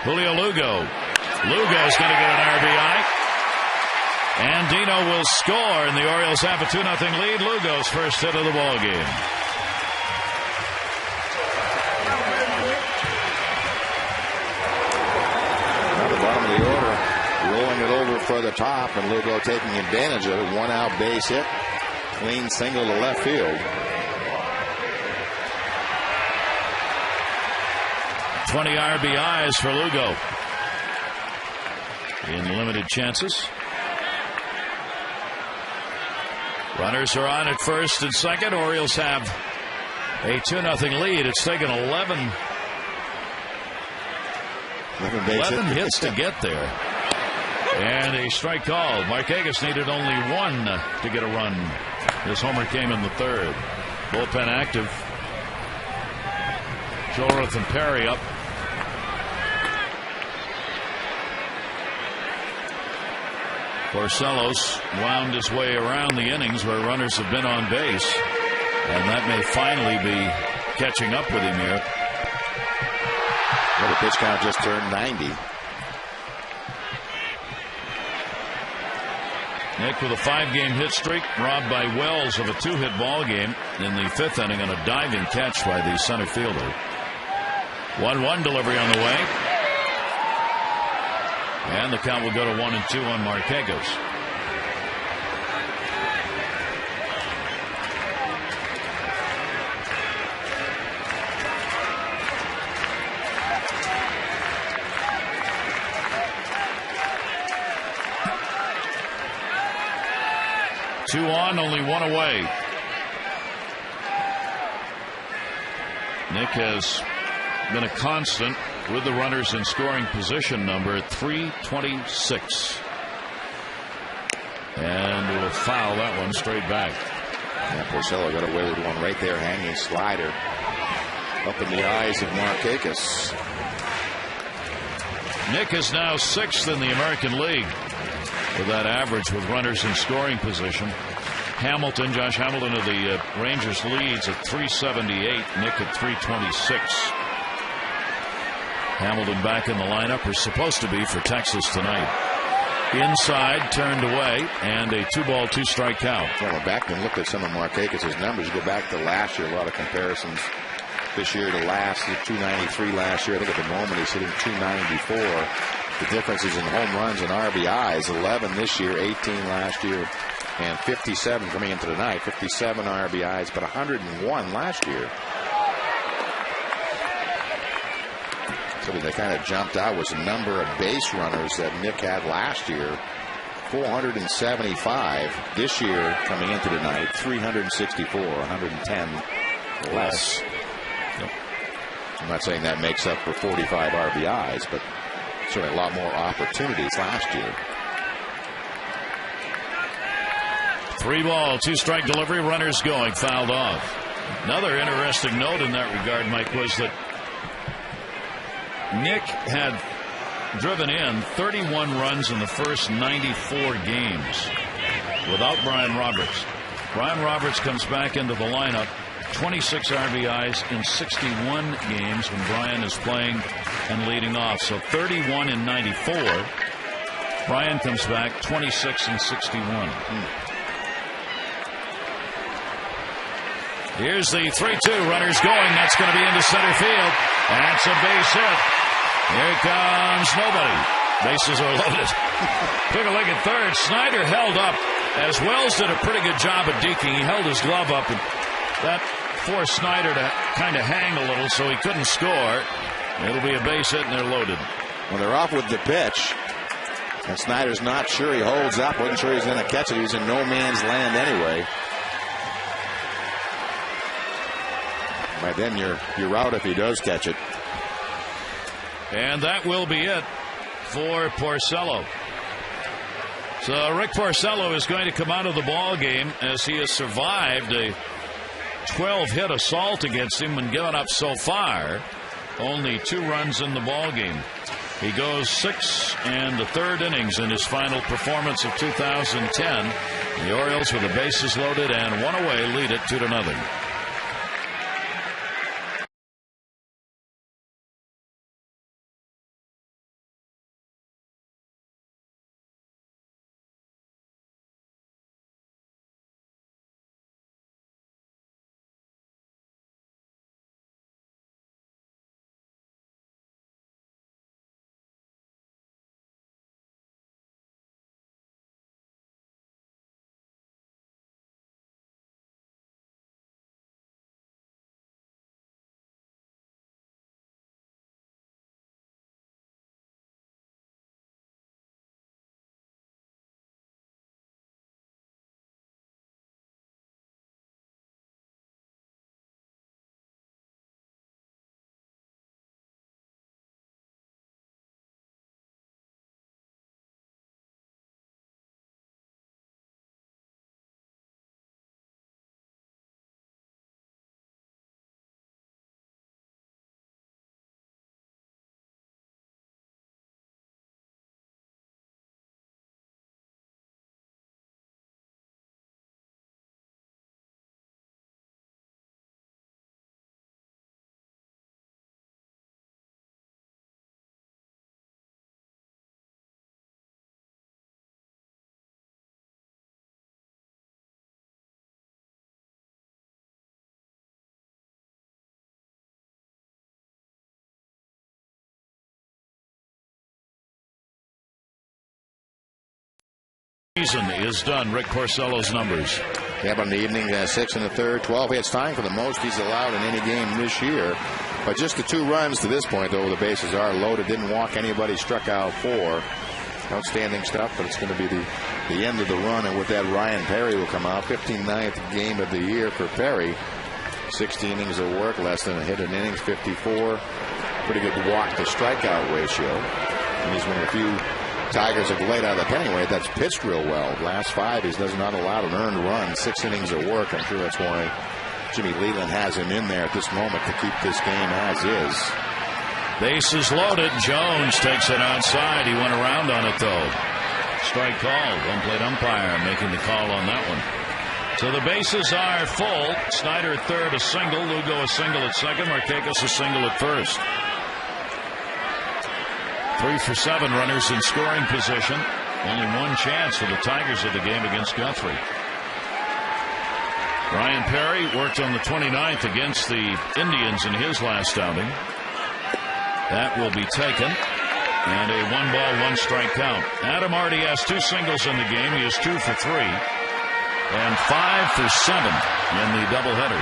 Julio Lugo. Lugo's going to get an RBI. Andino will score, and the Orioles have a 2-0 lead. Lugo's first hit of the ball game. Now the bottom of the order, rolling it over for the top, and Lugo taking advantage of it. 1-out base hit, clean single to left field. 20 RBIs for Lugo in limited chances. Runners are on at first and second. Orioles have a 2-0 lead. It's taken 11 hits to get there. And a strike called. Markakis needed only one to get a run. His homer came in the third. Bullpen active. Jorath and Perry up. Porcellos wound his way around the innings where runners have been on base. And that may finally be catching up with him here. Well, the pitch count just turned 90. Nick with a 5-game hit streak, robbed by Wells of a 2-hit ball game in the 5th inning on a diving catch by the center fielder. 1-1 delivery on the way. And the count will go to 1-2 on Markakis. Two on, only one away. Nick has been a constant with the runners in scoring position, number at 326. And will foul that one straight back. Yeah, Porcello got away with one right there, hanging slider up in the eyes of Markakis. Nick is now 6th in the American League with that average with runners in scoring position. Hamilton, Josh Hamilton of the Rangers leads at 378. Nick at 326. Hamilton back in the lineup, or supposed to be, for Texas tonight. Inside, turned away, and a 2-ball, 2-strike count. Well, we're back and looked at some of Markakis' numbers. You go back to last year, a lot of comparisons this year to last. 293 last year. I think at the moment he's hitting 294. The differences in home runs and RBIs, 11 this year, 18 last year, and 57 coming into tonight. 57 RBIs, but 101 last year. Something that kind of jumped out was the number of base runners that Nick had last year. 475 this year coming into tonight. 364, 110 less. Yep. I'm not saying that makes up for 45 RBIs, but certainly a lot more opportunities last year. 3-ball, 2-strike delivery. Runners going, fouled off. Another interesting note in that regard, Mike, was that Nick had driven in 31 runs in the first 94 games without Brian Roberts. Brian Roberts comes back into the lineup. 26 RBIs in 61 games when Brian is playing and leading off. So 31 in 94. Brian comes back 26 in 61. Here's the 3-2. Runners going. That's going to be into center field. That's a base hit. Here comes nobody. Bases are loaded. Took a look at third. Snyder held up as Wells did a pretty good job at deking. He held his glove up, and that forced Snyder to kind of hang a little, so he couldn't score. It'll be a base hit, and they're loaded. Well, they're off with the pitch, and Snyder's not sure he holds up. Wasn't sure he's going to catch it. He's in no man's land anyway. Right then, you're out if he does catch it. And that will be it for Porcello. So Rick Porcello is going to come out of the ball game as he has survived a 12-hit assault against him and given up so far only 2 runs in the ball game. He goes 6 and the third innings in his final performance of 2010. The Orioles, with the bases loaded and one away, lead it 2-0. Season is done. Rick Porcello's numbers. Yeah, but in the evening, 6 in the third, 12 hits, tying for the most he's allowed in any game this year. But just the 2 runs to this point, though, the bases are loaded. Didn't walk anybody, struck out 4. Outstanding stuff, but it's going to be the end of the run. And with that, Ryan Perry will come out. 59th game of the year for Perry. 60 innings of work, less than a hit in innings, 54. Pretty good walk to strikeout ratio. And he's one of the few Tigers have laid out of the pennyweight that's pitched real well. Last 5, he does not allow an earned run. 6 innings of work. I'm sure that's why Jimmy Leland has him in there at this moment to keep this game as is. Bases loaded. Jones takes it outside. He went around on it, though. Strike called. One plate umpire making the call on that one. So the bases are full. Snyder at third, a single. Lugo a single at second. Markakis a single at first. 3 for 7 runners in scoring position. Only one chance for the Tigers of the game against Guthrie. Ryan Perry worked on the 29th against the Indians in his last outing. That will be taken. And a 1-ball, 1-strike count. Adam already has 2 singles in the game. He is 2 for 3. And 5 for 7 in the doubleheader.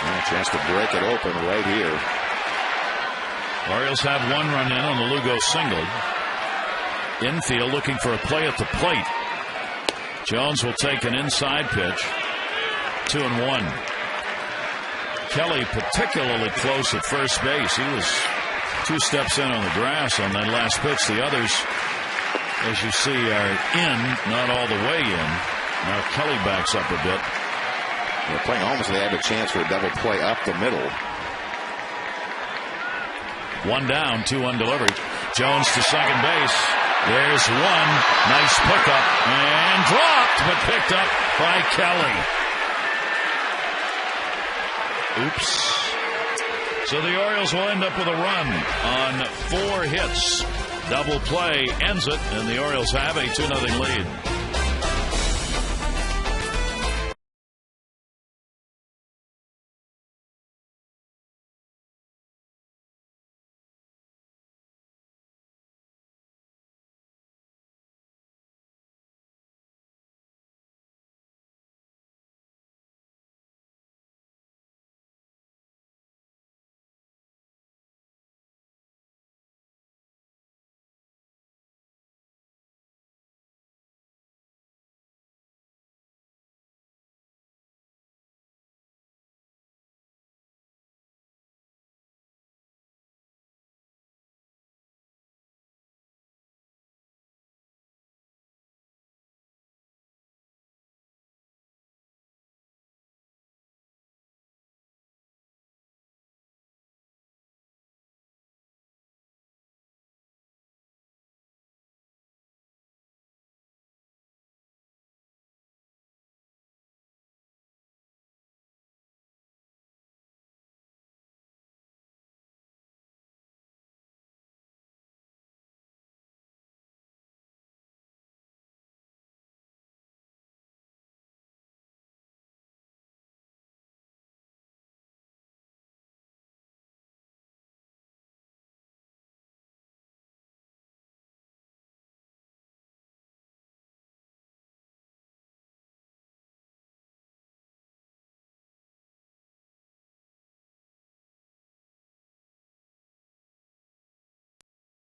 A chance to break it open right here. Orioles have 1 run in on the Lugo single. Infield looking for a play at the plate. Jones will take an inside pitch. 2-1. Kelly particularly close at first base. He was 2 steps in on the grass on that last pitch. The others, as you see, are in, not all the way in. Now Kelly backs up a bit. They're playing home, so they have a chance for a double play up the middle. 1 down, 2 undelivered. Jones to second base. There's 1. Nice pickup. And dropped, but picked up by Kelly. Oops. So the Orioles will end up with a run on 4 hits. Double play ends it, and the Orioles have a 2-0 lead.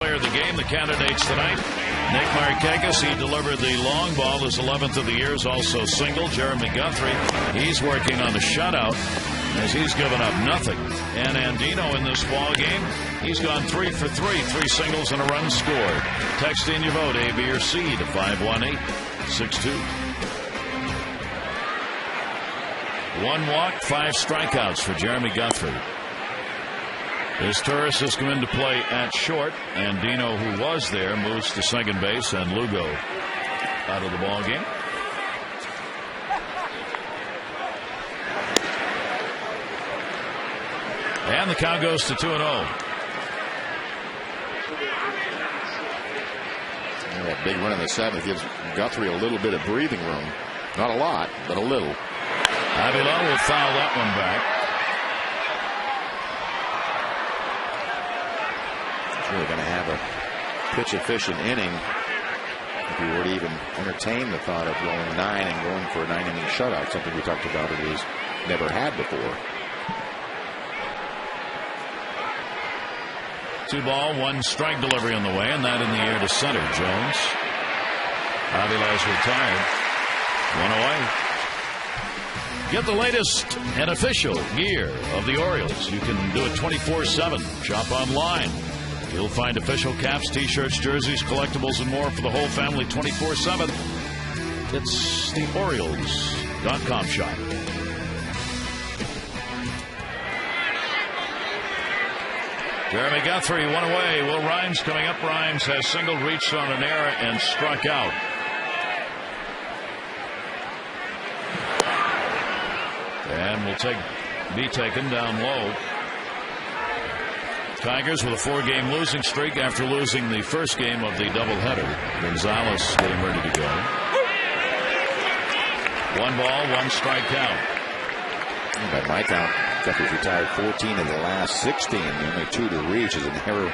Player of the game, the candidates tonight. Nick Markakis, he delivered the long ball, his 11th of the year, is also single. Jeremy Guthrie, he's working on a shutout as he's given up nothing. And Andino in this ball game, he's gone 3 for 3, 3 singles and a run scored. Text in your vote, A, B, or C to 518-62. 1 walk, 5 strikeouts for Jeremy Guthrie. As Turris has come into play at short, and Dino, who was there, moves to second base, and Lugo out of the ball game. And the count goes to 2-0. That big run in the 7th gives Guthrie a little bit of breathing room. Not a lot, but a little. Avila will foul that one back. really going to have a pitch-efficient inning if you were to even entertain the thought of going 9 and going for a 9-inning shutout, something we talked about it is never had before. 2 ball, 1 strike delivery on the way, and that in the air to center. Jones. Avila's retired. 1 away. Get the latest and official gear of the Orioles. You can do it 24/7. Shop online. You'll find official caps, t-shirts, jerseys, collectibles, and more for the whole family 24/7. It's the Orioles.com shop. Jeremy Guthrie, 1 away. Will Rhymes coming up. Rhymes has singled, reached on an error, and struck out. And will be taken down low. Tigers with a 4-game losing streak after losing the first game of the doubleheader. Gonzalez getting ready to go. 1 ball, 1 strike count. By my count, Guthrie's retired 14 of the last 16. Only 2 to reach is an error.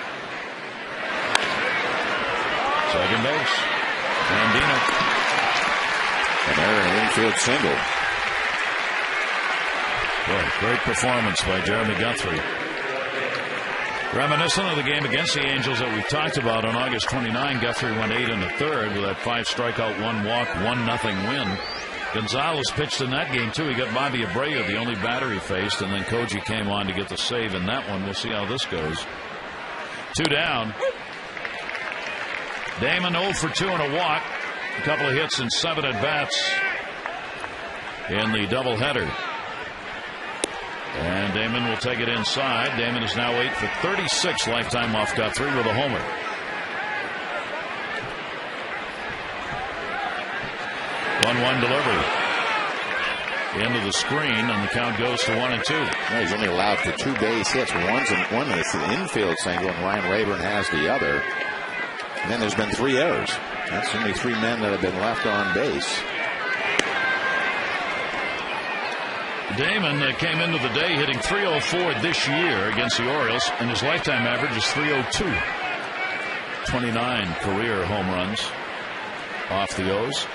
Second base. Andino. An error in infield single. Boy, great performance by Jeremy Guthrie. Reminiscent of the game against the Angels that we talked about on August 29, Guthrie went 8 1/3 with that 5 strikeout, 1 walk, 1-0 win. Gonzalez pitched in that game too. He got Bobby Abreu, the only batter he faced, and then Koji came on to get the save in that one. We'll see how this goes. 2 down. Damon 0 for 2 and a walk. A couple of hits and 7 at bats in the doubleheader. And Damon will take it inside. Damon is now 8 for 36 lifetime off Guthrie with a homer. One delivery into the screen, and the count goes to 1-2. Yeah, he's only allowed for 2 base hits. One is the infield single, and Ryan Rayburn has the other. And then there's been 3 errors. That's only 3 men that have been left on base. Damon came into the day hitting .304 this year against the Orioles, and his lifetime average is .302. 29 career home runs off the O's.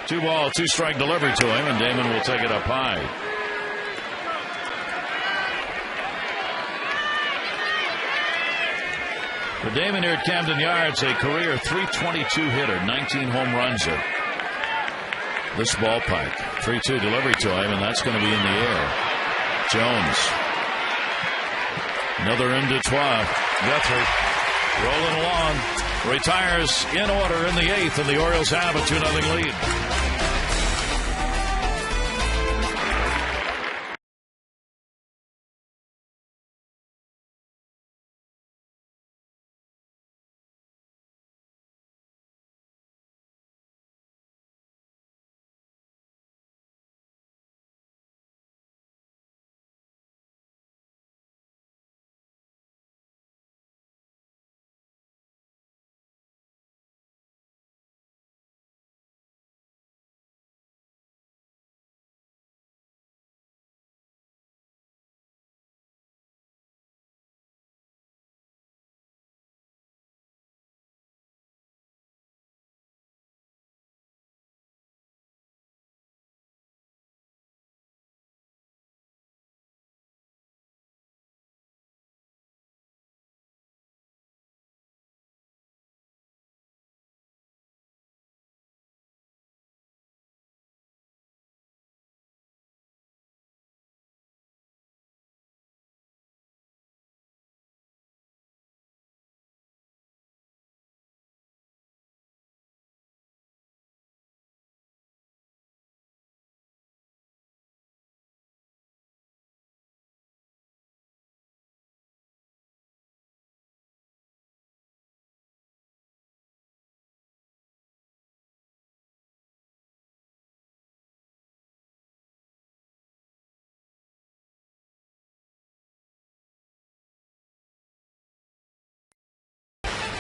2 ball, 2 strike delivery to him, and Damon will take it up high. For Damon here at Camden Yards, a career .322 hitter, 19 home runs at this ballpark. 3-2 delivery to him, and that's going to be in the air. Jones. Another in Detroit. Guthrie rolling along. Retires in order in the 8th, and the Orioles have a 2-0 lead.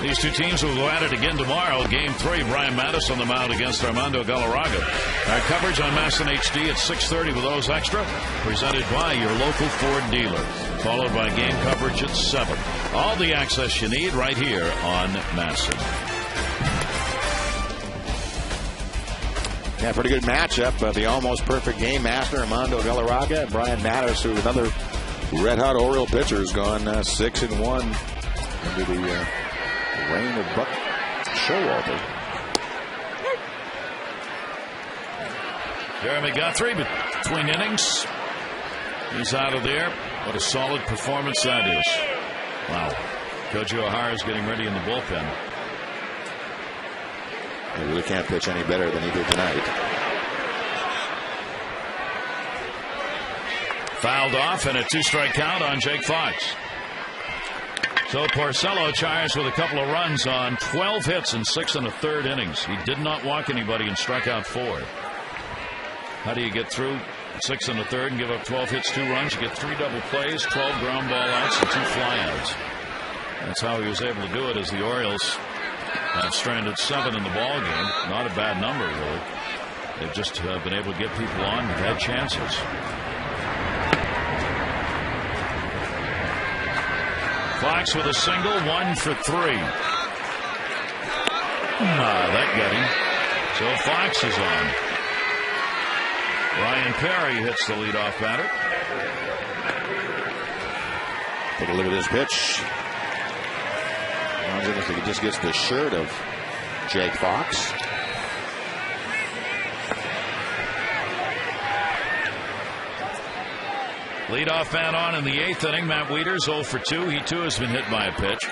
These two teams will go at it again tomorrow. Game 3, Brian Mattis on the mound against Armando Galarraga. Our coverage on MASN HD at 6:30 with those extra, presented by your local Ford dealer. Followed by game coverage at 7. All the access you need right here on MASN. Yeah, pretty good matchup. The almost perfect game master, Armando Galarraga, and Brian Mattis, who another red-hot Oriole pitcher, has gone 6-1 into the reign of Buck Showalter. Jeremy Guthrie between innings. He's out of there. What a solid performance that is. Wow. Koji O'Hara is getting ready in the bullpen. He really can't pitch any better than he did tonight. Fouled off and a 2-strike count on Jake Fox. So Porcello charged with a couple of runs on 12 hits in 6 1/3 innings. He did not walk anybody and struck out 4. How do you get through 6 1/3 and give up 12 hits, 2 runs? You get 3 double plays, 12 ground ball outs, and 2 flyouts. That's how he was able to do it, as the Orioles have stranded 7 in the ball game. Not a bad number, really. They've just been able to get people on and had chances. Fox with a single, 1 for 3. That got him. So Fox is on. Ryan Perry hits the leadoff batter. Take a look at this pitch. He just gets the shirt of Jake Fox. Leadoff man on in the 8th inning. Matt Wieters 0 for 2. He too has been hit by a pitch.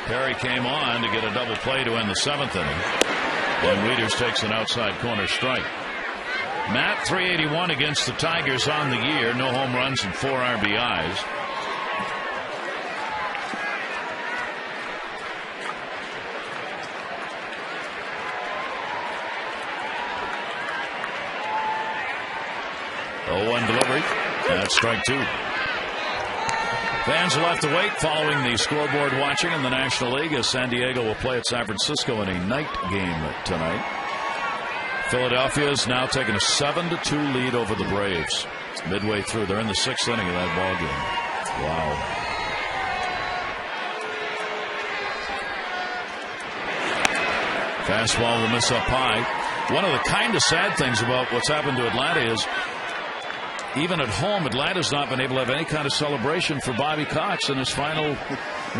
Perry came on to get a double play to end the 7th inning. And Wieters takes an outside corner strike. Matt, 381 against the Tigers on the year. No home runs and 4 RBIs. One delivery. That's strike 2. Fans will have to wait following the scoreboard watching in the National League, as San Diego will play at San Francisco in a night game tonight. Philadelphia is now taking a 7-2 lead over the Braves. Midway through, they're in the 6th inning of that ball game. Wow. Fastball will miss up high. One of the kind of sad things about what's happened to Atlanta is, even at home, Atlanta's not been able to have any kind of celebration for Bobby Cox in his final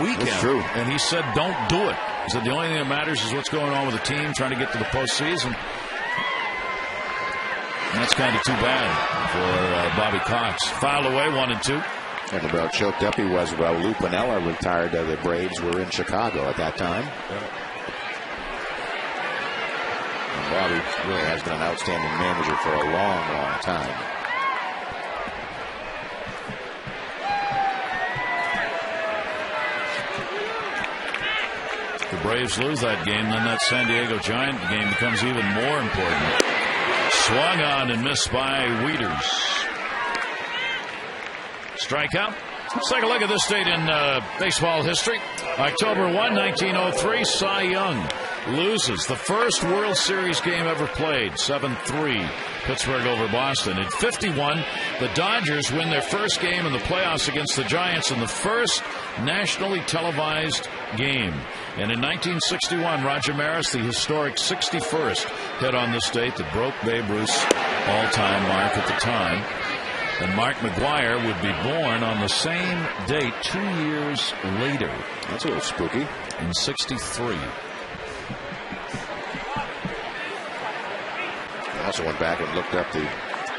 weekend. That's true. And he said, don't do it. He said the only thing that matters is what's going on with the team, trying to get to the postseason. And that's kind of too bad for Bobby Cox. Fouled away, 1-2. And about choked up he was while Lou Piniella retired. The Braves were in Chicago at that time. And Bobby really has been an outstanding manager for a long, long time. The Braves lose that game, then that San Diego Giant game becomes even more important. Swung on and missed by Wieters. Strikeout. Let's take a look at this date in baseball history. October 1, 1903, Cy Young loses the first World Series game ever played, 7-3, Pittsburgh over Boston. In 51, the Dodgers win their first game in the playoffs against the Giants in the first nationally televised game. And in 1961, Roger Maris, the historic 61st hit on this date that broke Babe Ruth's all-time mark at the time. And Mark McGuire would be born on the same date 2 years later. That's a little spooky. In 63. I also went back and looked up the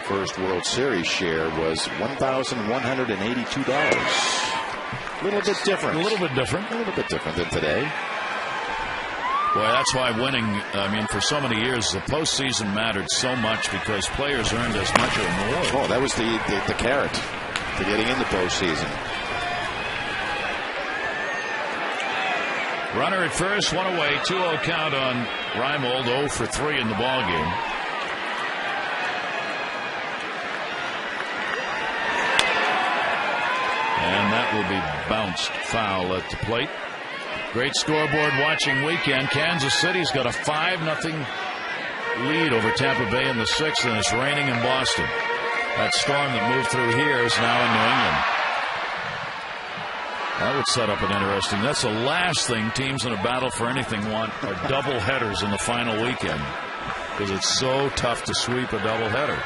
first World Series share was $1,182. A little bit different. A little bit different. A little bit different than today. Boy, that's why winning, for so many years, the postseason mattered so much because players earned as much or more. Oh, that was the carrot to getting into postseason. Runner at first, 1 away, 2-0 count on Reimold, 0 for 3 in the ballgame. And that will be bounced foul at the plate. Great scoreboard watching weekend. Kansas City's got a 5-0 lead over Tampa Bay in the 6th, and it's raining in Boston. That storm that moved through here is now in New England. That would set up an interesting. That's the last thing teams in a battle for anything want are double headers in the final weekend, because it's so tough to sweep a double header.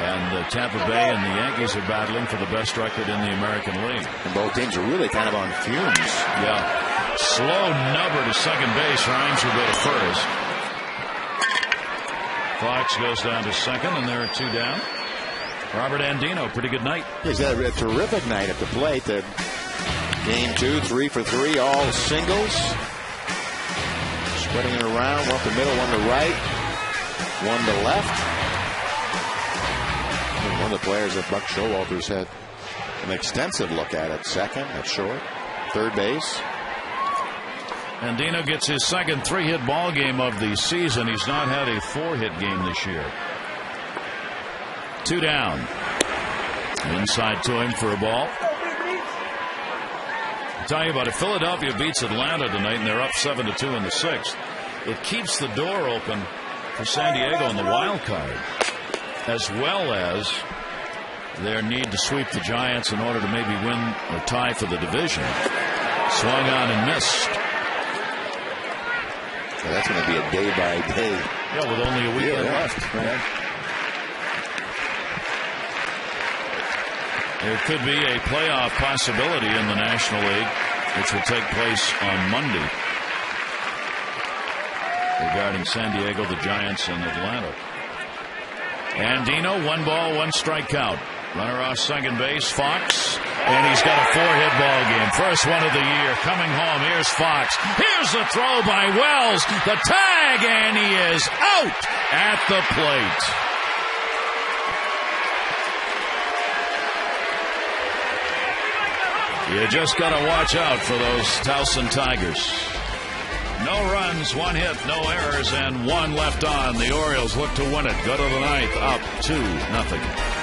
And Tampa Bay and the Yankees are battling for the best record in the American League. And both teams are really kind of on fumes. Yeah. Slow nubber to second base. Rhymes will go to first. Fox goes down to second, and there are 2 down. Robert Andino, pretty good night. He's had a terrific night at the plate. Game 2, 3 for 3, all singles. Spreading it around, one to middle, one to right, one to left. And one of the players that Buck Showalter's had an extensive look at second, at short, third base. Andino gets his second 3-hit ball game of the season. He's not had a 4-hit game this year. 2 down. Inside to him for a ball. I'll tell you about it. Philadelphia beats Atlanta tonight, and they're up 7-2 in the 6th. It keeps the door open for San Diego in the wild card, as well as their need to sweep the Giants in order to maybe win or tie for the division. Swung on and missed. Well, that's going to be a day by day. Yeah, with only a weekend left. Right. There could be a playoff possibility in the National League, which will take place on Monday, regarding San Diego, the Giants, and Atlanta. Andino, 1 ball, 1 strikeout. Runner off second base, Fox, and he's got a 4-hit ball game. First one of the year. Coming home, here's Fox. Here's the throw by Wells. The tag, and he is out at the plate. You just got to watch out for those Towson Tigers. No runs, 1 hit, no errors, and 1 left on. The Orioles look to win it. Go to the 9th, up 2-0.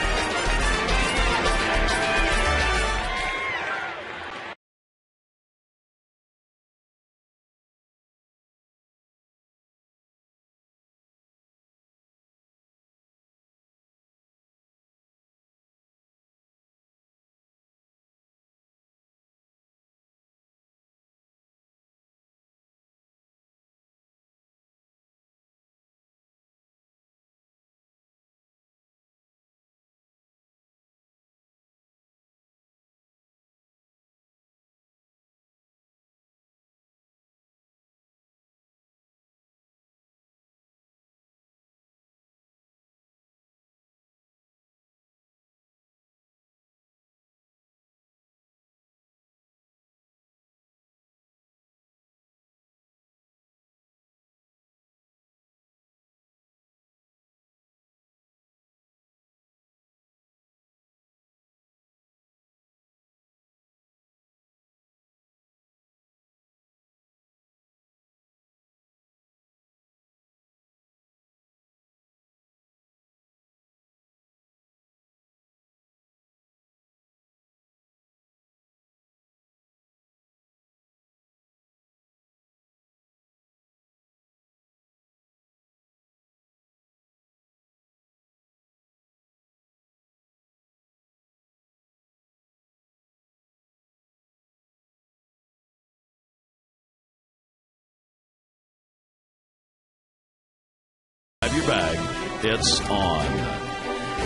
Have your bag. It's on.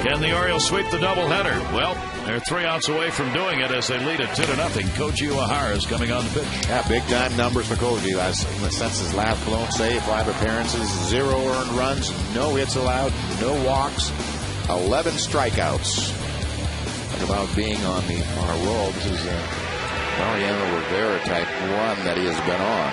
Can the Orioles sweep the doubleheader? Well, they're 3 outs away from doing it as they lead it 2-0. Koji Uehara is coming on the pitch. Yeah, big-time numbers for Koji. Since his last blown save, 5 appearances, 0 earned runs, no hits allowed, no walks, 11 strikeouts. Talk about being on a roll. This is a Mariano Rivera type run that he has been on.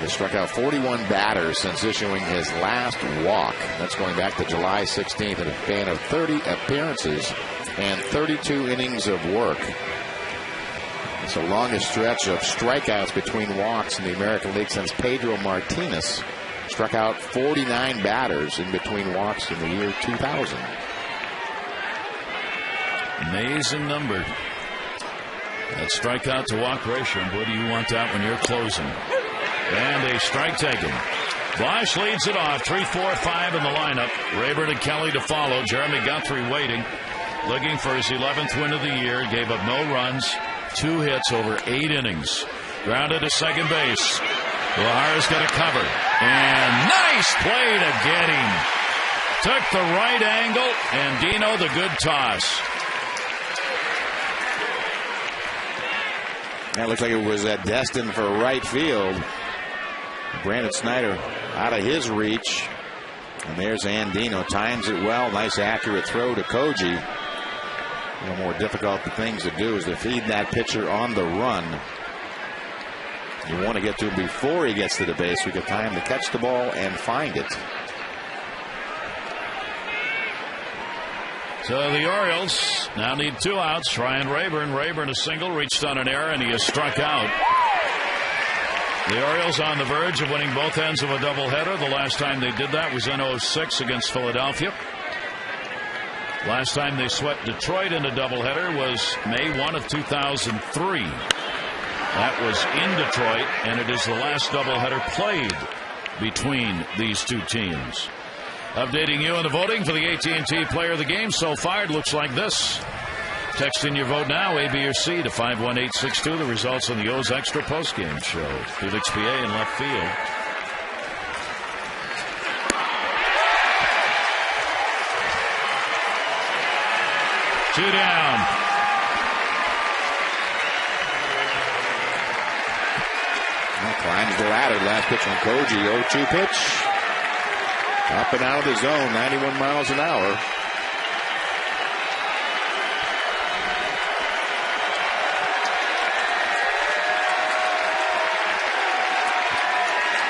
He struck out 41 batters since issuing his last walk. That's going back to July 16th in a span of 30 appearances and 32 innings of work. It's the longest stretch of strikeouts between walks in the American League since Pedro Martinez struck out 49 batters in between walks in the year 2000. Amazing number. That strikeout to walk ratio. Boy, do you want that when you're closing. And a strike taken. Bosch leads it off. 3, 4, 5 in the lineup. Rayburn and Kelly to follow. Jeremy Guthrie waiting. Looking for his 11th win of the year. Gave up no runs. 2 hits over 8 innings. Grounded to second base. Lahara's got a cover. And nice play to get him. Took the right angle. And Dino the good toss. That looks like it was destined for right field. Brandon Snyder out of his reach. And there's Andino. Times it well. Nice accurate throw to Koji. A little more difficult things to do is to feed that pitcher on the run. You want to get to him before he gets to the base. We get time to catch the ball and find it. So the Orioles now need 2 outs. Ryan Rayburn. Rayburn a single. Reached on an error and he is struck out. The Orioles on the verge of winning both ends of a doubleheader. The last time they did that was in 06 against Philadelphia. Last time they swept Detroit in a doubleheader was May 1 of 2003. That was in Detroit, and it is the last doubleheader played between these two teams. Updating you on the voting for the AT&T Player of the Game so far, it looks like this. Text in your vote now, A, B, or C, to 51862. The results on the O's Extra postgame show. Felix PA in left field. Two down. Well, climbs the ladder. Last pitch from Koji. 0-2 pitch. Up and out of the zone. 91 miles an hour.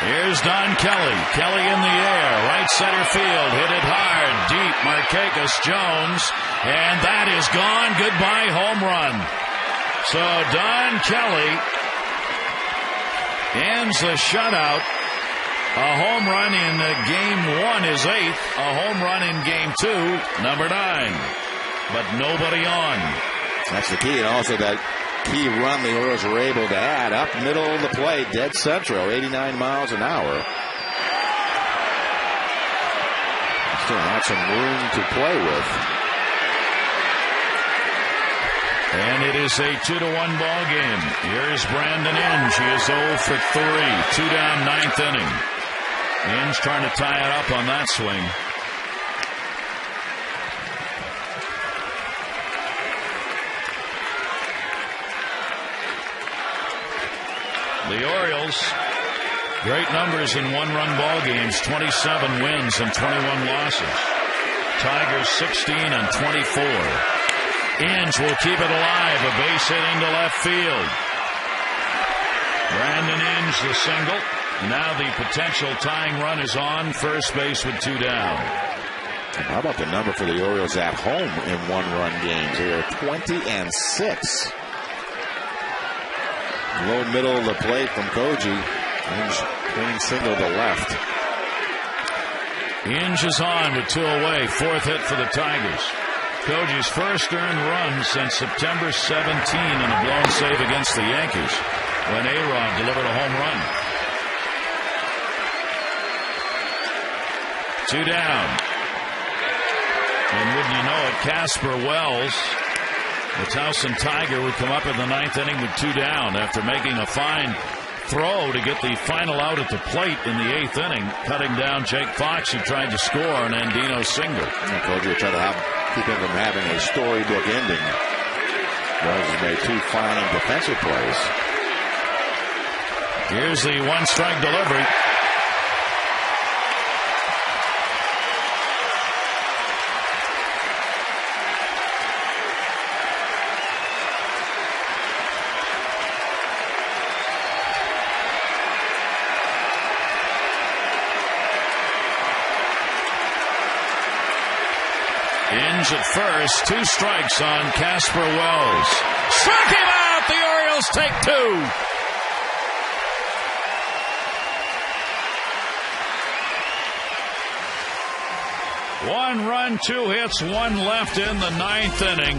Here's Don Kelly. Kelly in the air. Right center field. Hit it hard. Deep. Markakis, Jones. And that is gone. Goodbye home run. So Don Kelly ends the shutout. A home run in game 1 is 8th. A home run in game 2, number 9. But nobody on. That's the key. And also that key run the Orioles were able to add up middle of the plate, dead central, 89 miles an hour. Still had some room to play with. And it is a 2-1 ball game. Here's Brandon Inge. He is 0 for 3. 2 down, 9th inning. Inge trying to tie it up on that swing. The Orioles, great numbers in one-run ball games, 27 wins and 21 losses. Tigers 16 and 24. Inge will keep it alive, a base hit into left field. Brandon Inge the single. Now the potential tying run is on first base with 2 down. How about the number for the Orioles at home in one-run games? They are 20 and 6. Low middle of the plate from Koji. Inge clean single to left. Inge is on with 2 away. 4th hit for the Tigers. Koji's first earned run since September 17 in a blown save against the Yankees when A-Rod delivered a home run. 2 down. And wouldn't you know it, Casper Wells, the Towson Tiger, would come up in the 9th inning with 2 down after making a fine throw to get the final out at the plate in the 8th inning, cutting down Jake Fox, who tried to score an Andino single. Koji tried to keep him from having a storybook ending. Wells has made 2 fine defensive plays. Here's the 1-strike delivery. Inge at first, 2 strikes on Casper Wells. Struck him out! The Orioles take 2. 1 run, 2 hits, 1 left in the 9th inning.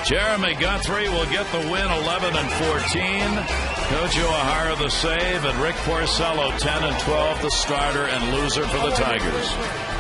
Jeremy Guthrie will get the win, 11-14. Kojo Ahara the save, and Rick Porcello 10-12, the starter and loser for the Tigers.